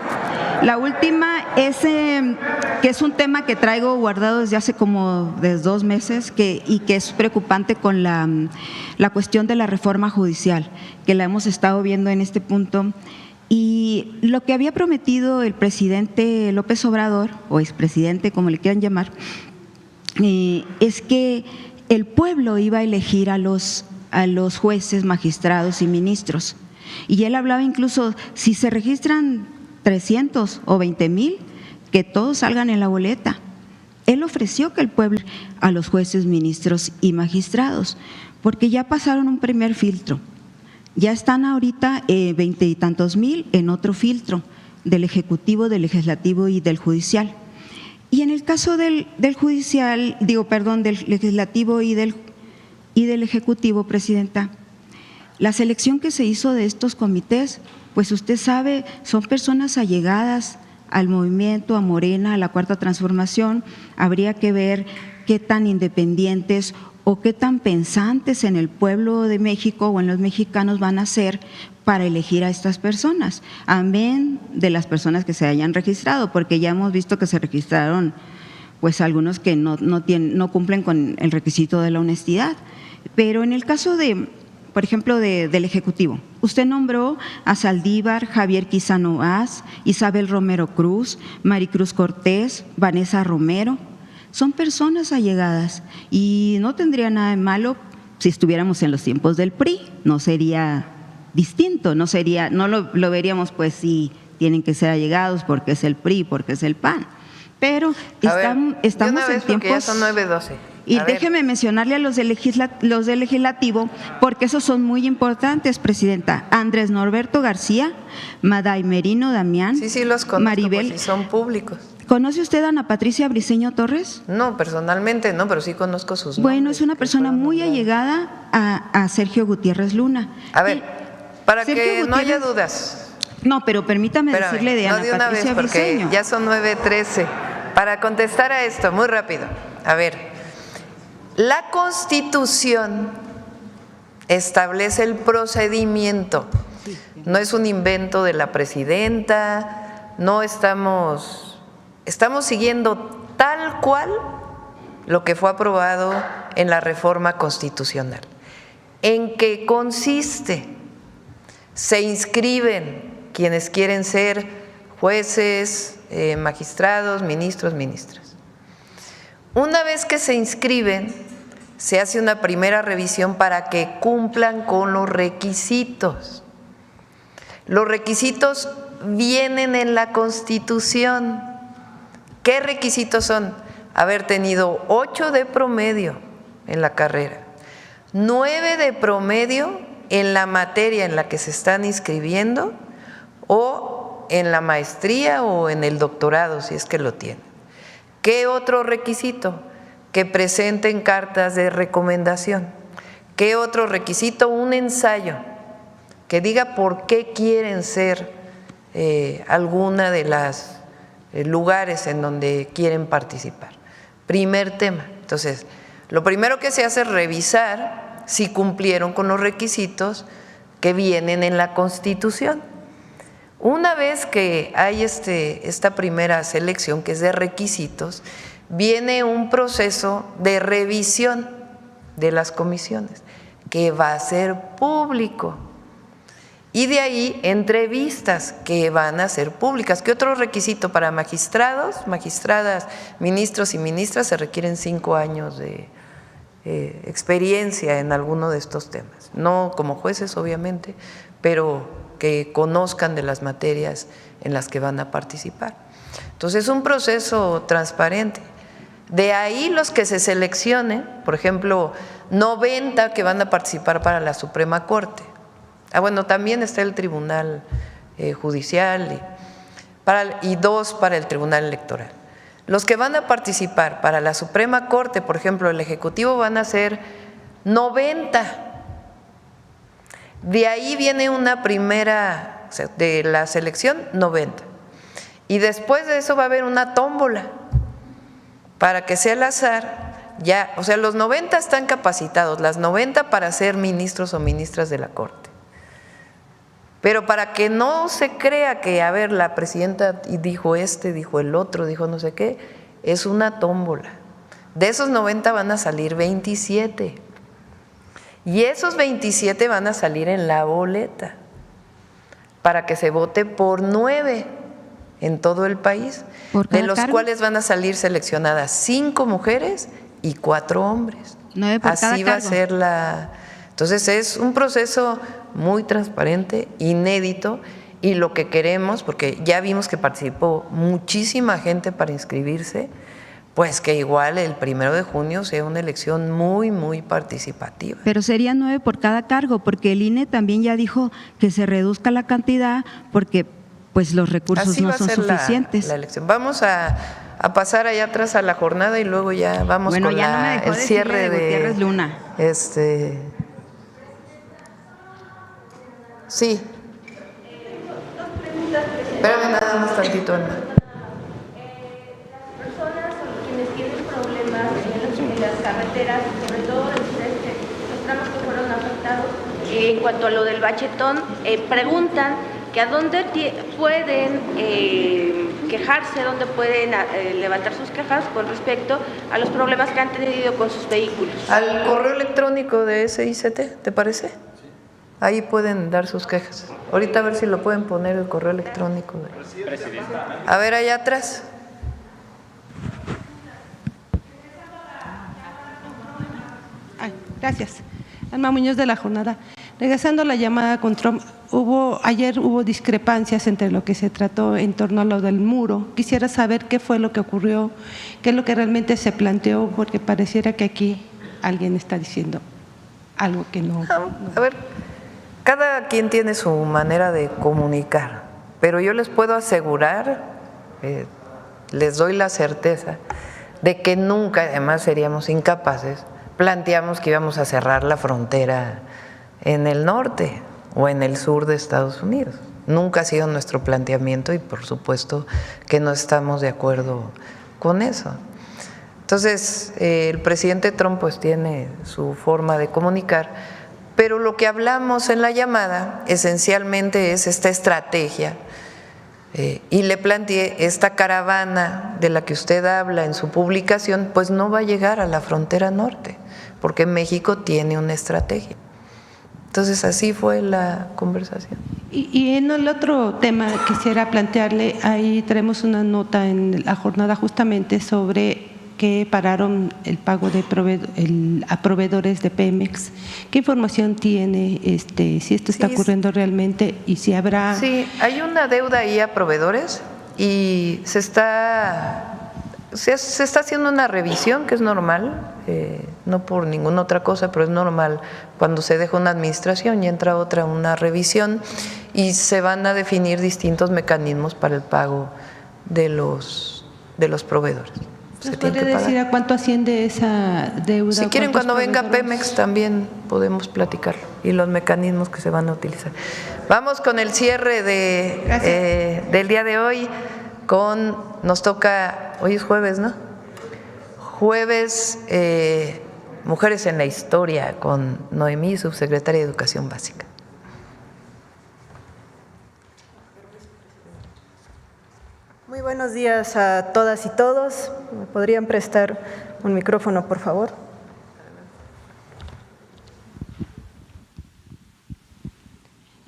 la última es que es un tema que traigo guardado desde hace como 2 meses y que es preocupante con la cuestión de la reforma judicial, que la hemos estado viendo en este punto. Y lo que había prometido el presidente López Obrador, o expresidente, como le quieran llamar, es que el pueblo iba a elegir a los jueces, magistrados y ministros. Y él hablaba incluso, si se registran 300 o 20,000, que todos salgan en la boleta. Él ofreció que el pueblo a los jueces, ministros y magistrados, porque ya pasaron un primer filtro. Ya están ahorita 20 y tantos mil en otro filtro del Ejecutivo, del Legislativo y del Judicial. Y en el caso del Legislativo y del Ejecutivo, presidenta, la selección que se hizo de estos comités, pues usted sabe, son personas allegadas al movimiento, a Morena, a la Cuarta Transformación. Habría que ver qué tan independientes o qué tan pensantes en el pueblo de México o en los mexicanos van a ser para elegir a estas personas, amén de las personas que se hayan registrado, porque ya hemos visto que se registraron pues algunos que no cumplen con el requisito de la honestidad. Pero en el caso por ejemplo, del Ejecutivo, usted nombró a Saldívar, Javier Quizano Vaz, Isabel Romero Cruz, Maricruz Cortés, Vanessa Romero. Son personas allegadas y no tendría nada de malo si estuviéramos en los tiempos del PRI, no sería distinto, no lo veríamos pues si tienen que ser allegados porque es el PRI, porque es el PAN. Pero estamos en tiempos… Ya son 9:12. Y déjeme mencionarle a los del Legislativo, porque esos son muy importantes, presidenta. Andrés Norberto García, Maday Merino Damián, sí, los conozco, Maribel. pues, son públicos. ¿Conoce usted a Ana Patricia Briceño Torres? No, personalmente no, pero sí conozco sus nombres. Bueno, es una persona muy allegada a Sergio Gutiérrez Luna. A ver, para que no haya dudas. No, pero permítame decirle de Ana Patricia Briceño. Ya son 9:13. Para contestar a esto, muy rápido. A ver, la Constitución establece el procedimiento. No es un invento de la presidenta, no estamos siguiendo tal cual lo que fue aprobado en la reforma constitucional. ¿En qué consiste? Se inscriben quienes quieren ser jueces, magistrados, ministros, ministras. Una vez que se inscriben, se hace una primera revisión para que cumplan con los requisitos. Los requisitos vienen en la Constitución. ¿Qué requisitos son? Haber tenido 8 de promedio en la carrera, 9 de promedio en la materia en la que se están inscribiendo o en la maestría o en el doctorado, si es que lo tienen. ¿Qué otro requisito? Que presenten cartas de recomendación. ¿Qué otro requisito? Un ensayo que diga por qué quieren ser alguna de las lugares en donde quieren participar. Primer tema. Entonces, lo primero que se hace es revisar si cumplieron con los requisitos que vienen en la Constitución. Una vez que hay esta primera selección, que es de requisitos, viene un proceso de revisión de las comisiones, que va a ser público. Y de ahí entrevistas que van a ser públicas. ¿Qué otro requisito? Para magistrados, magistradas, ministros y ministras se requieren 5 años de experiencia en alguno de estos temas. No como jueces, obviamente, pero que conozcan de las materias en las que van a participar. Entonces es un proceso transparente. De ahí los que se seleccionen, por ejemplo, 90 que van a participar para la Suprema Corte. Bueno, también está el Tribunal Judicial y 2 para el Tribunal Electoral. Los que van a participar para la Suprema Corte, por ejemplo, el Ejecutivo, van a ser 90. De ahí viene una primera, o sea, de la selección, 90. Y después de eso va a haber una tómbola para que sea al azar. Ya, o sea, los 90 están capacitados, las 90 para ser ministros o ministras de la Corte. Pero para que no se crea que, a ver, la presidenta dijo dijo el otro, dijo no sé qué, es una tómbola. De esos 90 van a salir 27. Y esos 27 van a salir en la boleta para que se vote por 9 en todo el país, de los cuales van a salir seleccionadas 5 mujeres y 4 hombres. 9 por cada Así va a cargo. ser la… Entonces es un proceso muy transparente, inédito, y lo que queremos, porque ya vimos que participó muchísima gente para inscribirse, pues que igual el 1 de junio sea una elección muy, muy participativa. Pero serían 9 por cada cargo, porque el INE también ya dijo que se reduzca la cantidad porque pues los recursos Así no va a son ser suficientes. la elección. Vamos a pasar allá atrás a la jornada y luego ya vamos Bueno, con ya no me dejó el cierre decirle de Gutiérrez Luna. Sí. Espérame nada más tantito, Ana. En las carreteras, sobre todo los tramos que fueron afectados. En cuanto a lo del bachetón, preguntan que a dónde pueden quejarse, dónde pueden levantar sus quejas con respecto a los problemas que han tenido con sus vehículos. Al correo electrónico de SICT, ¿te parece? Sí. Ahí pueden dar sus quejas. Ahorita a ver si lo pueden poner el correo electrónico. A ver, allá atrás. Gracias. Alma Muñoz de La Jornada. Regresando a la llamada con Trump, ayer hubo discrepancias entre lo que se trató en torno a lo del muro. Quisiera saber qué fue lo que ocurrió, qué es lo que realmente se planteó, porque pareciera que aquí alguien está diciendo algo que no. A ver, cada quien tiene su manera de comunicar, pero yo les puedo asegurar, les doy la certeza de que nunca, además seríamos incapaces, planteamos que íbamos a cerrar la frontera en el norte o en el sur de Estados Unidos. Nunca ha sido nuestro planteamiento y por supuesto que no estamos de acuerdo con eso. Entonces, el presidente Trump pues tiene su forma de comunicar, pero lo que hablamos en la llamada esencialmente es esta estrategia y le planteé esta caravana de la que usted habla en su publicación, pues no va a llegar a la frontera norte, porque México tiene una estrategia. Entonces así fue la conversación. Y en el otro tema quisiera plantearle, ahí traemos una nota en la jornada justamente sobre que pararon el pago a proveedores de Pemex. ¿Qué información tiene si esto está ocurriendo realmente y si habrá? Sí, hay una deuda ahí a proveedores y se está haciendo una revisión que es normal, no por ninguna otra cosa, pero es normal cuando se deja una administración y entra otra, una revisión, y se van a definir distintos mecanismos para el pago de los proveedores. ¿Nos podría decir a cuánto asciende esa deuda? Si quieren, cuando venga Pemex también podemos platicarlo y los mecanismos que se van a utilizar. Vamos con el cierre del día de hoy. Nos toca, hoy es jueves, ¿no? Jueves, Mujeres en la Historia, con Noemí, subsecretaria de Educación Básica. Muy buenos días a todas y todos. ¿Me podrían prestar un micrófono, por favor?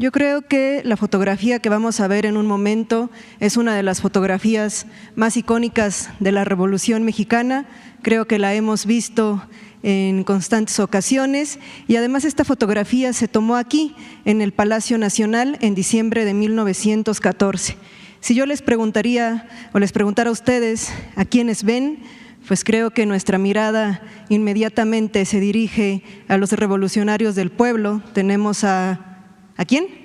Yo creo que la fotografía que vamos a ver en un momento es una de las fotografías más icónicas de la Revolución Mexicana. Creo que la hemos visto en constantes ocasiones y además esta fotografía se tomó aquí, en el Palacio Nacional, en diciembre de 1914. Si yo les preguntara a ustedes a quiénes ven, pues creo que nuestra mirada inmediatamente se dirige a los revolucionarios del pueblo. Tenemos ¿a quién?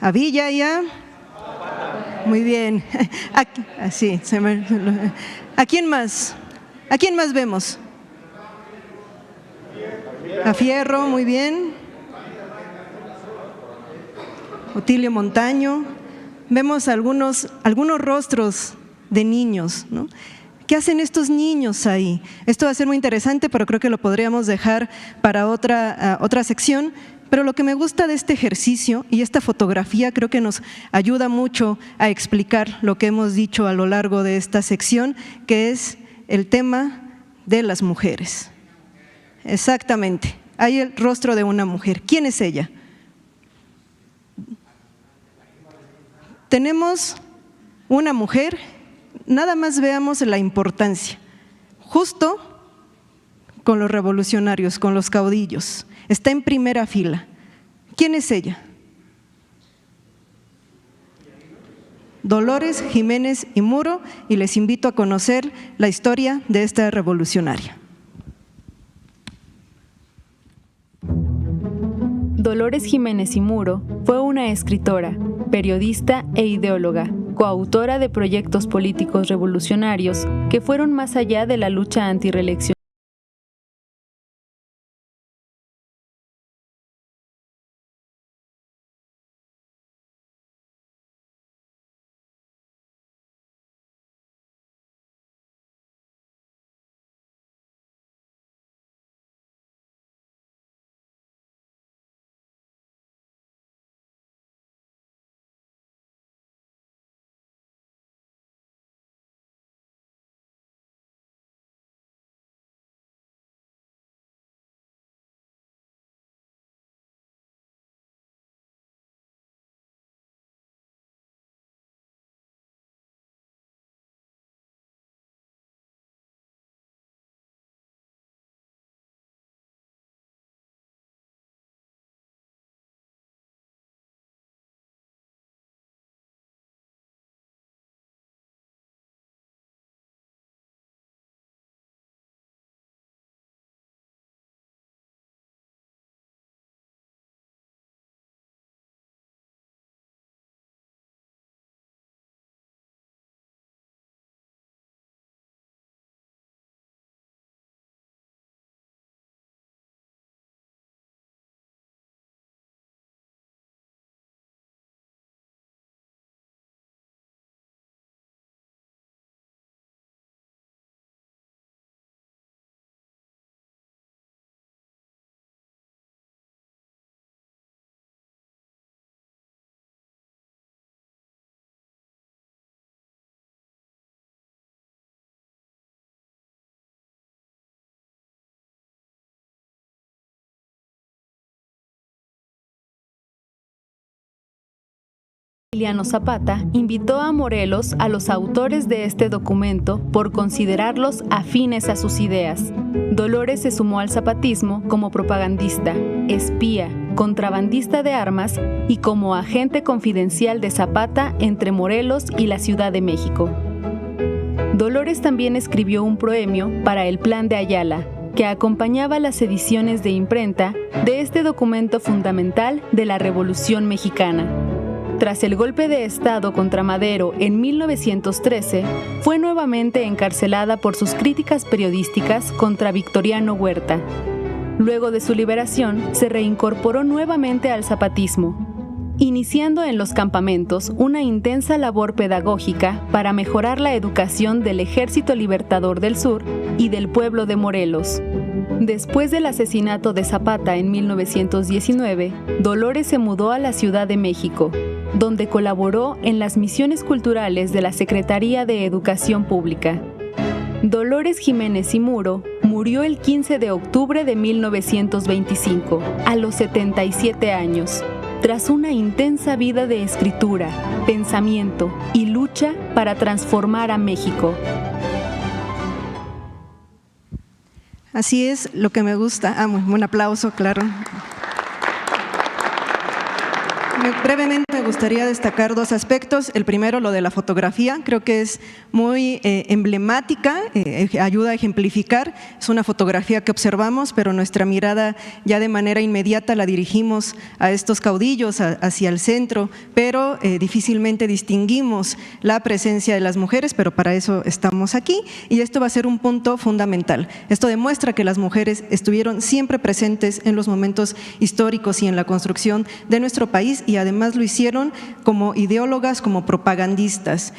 ¿A Villa ya? Muy bien. ¿A quién más? ¿A quién más vemos? A Fierro, muy bien. Otilio Montaño. Vemos algunos rostros de niños, ¿no? ¿Qué hacen estos niños ahí? Esto va a ser muy interesante, pero creo que lo podríamos dejar para otra sección. Pero lo que me gusta de este ejercicio y esta fotografía creo que nos ayuda mucho a explicar lo que hemos dicho a lo largo de esta sección, que es el tema de las mujeres. Exactamente, hay el rostro de una mujer. ¿Quién es ella? Tenemos una mujer, nada más veamos la importancia, justo con los revolucionarios, con los caudillos. Está en primera fila. ¿Quién es ella? Dolores Jiménez y Muro, y les invito a conocer la historia de esta revolucionaria. Dolores Jiménez y Muro fue una escritora, periodista e ideóloga, coautora de proyectos políticos revolucionarios que fueron más allá de la lucha antirreelección. Emiliano Zapata invitó a Morelos a los autores de este documento por considerarlos afines a sus ideas. Dolores se sumó al zapatismo como propagandista, espía, contrabandista de armas y como agente confidencial de Zapata entre Morelos y la Ciudad de México. Dolores también escribió un proemio para el Plan de Ayala, que acompañaba las ediciones de imprenta de este documento fundamental de la Revolución Mexicana. Tras el golpe de Estado contra Madero en 1913, fue nuevamente encarcelada por sus críticas periodísticas contra Victoriano Huerta. Luego de su liberación, se reincorporó nuevamente al zapatismo, iniciando en los campamentos una intensa labor pedagógica para mejorar la educación del Ejército Libertador del Sur y del pueblo de Morelos. Después del asesinato de Zapata en 1919, Dolores se mudó a la Ciudad de México, donde colaboró en las misiones culturales de la Secretaría de Educación Pública. Dolores Jiménez y Muro murió murió el 15 de octubre de 1925, a los 77 años, tras una intensa vida de escritura, pensamiento y lucha para transformar a México. Así es, lo que me gusta. Un aplauso, claro. Brevemente me gustaría destacar dos aspectos. El primero, lo de la fotografía, creo que es muy emblemática, ayuda a ejemplificar. Es una fotografía que observamos, pero nuestra mirada ya de manera inmediata la dirigimos a estos caudillos, hacia el centro, pero difícilmente distinguimos la presencia de las mujeres, pero para eso estamos aquí y esto va a ser un punto fundamental. Esto demuestra que las mujeres estuvieron siempre presentes en los momentos históricos y en la construcción de nuestro país y además lo hicieron como ideólogas, como propagandistas.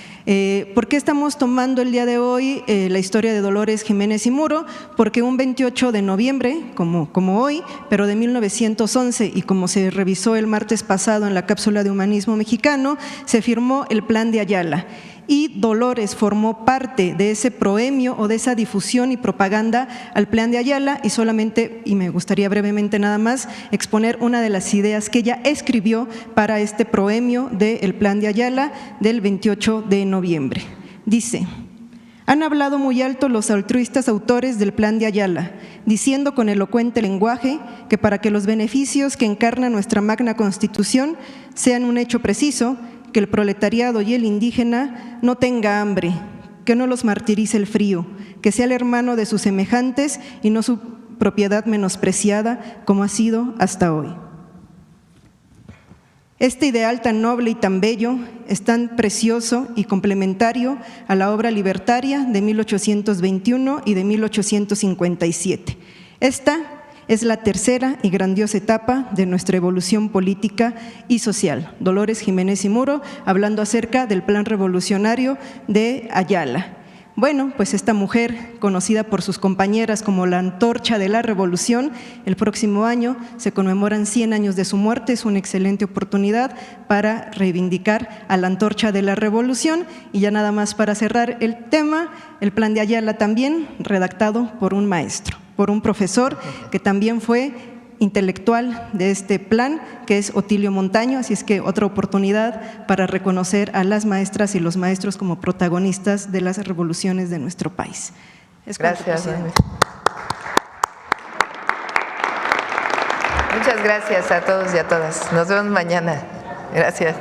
¿Por qué estamos tomando el día de hoy la historia de Dolores Jiménez y Muro? Porque un 28 de noviembre, como hoy, pero de 1911 y como se revisó el martes pasado en la cápsula de Humanismo Mexicano, se firmó el Plan de Ayala. Y Dolores formó parte de ese proemio o de esa difusión y propaganda al Plan de Ayala y solamente, y me gustaría brevemente nada más, exponer una de las ideas que ella escribió para este proemio del Plan de Ayala del 28 de noviembre. Dice: han hablado muy alto los altruistas autores del Plan de Ayala, diciendo con elocuente lenguaje que para que los beneficios que encarna nuestra magna Constitución sean un hecho preciso, que el proletariado y el indígena no tenga hambre, que no los martirice el frío, que sea el hermano de sus semejantes y no su propiedad menospreciada como ha sido hasta hoy. Este ideal tan noble y tan bello es tan precioso y complementario a la obra libertaria de 1821 y de 1857. Esta es la tercera y grandiosa etapa de nuestra evolución política y social. Dolores Jiménez y Muro, hablando acerca del plan revolucionario de Ayala. Bueno, pues esta mujer, conocida por sus compañeras como la antorcha de la revolución, el próximo año se conmemoran 100 años de su muerte. Es una excelente oportunidad para reivindicar a la antorcha de la revolución. Y ya nada más para cerrar el tema, el Plan de Ayala también redactado por un maestro, por un profesor que también fue intelectual de este plan, que es Otilio Montaño, así es que otra oportunidad para reconocer a las maestras y los maestros como protagonistas de las revoluciones de nuestro país. Gracias. Muchas gracias a todos y a todas. Nos vemos mañana. Gracias.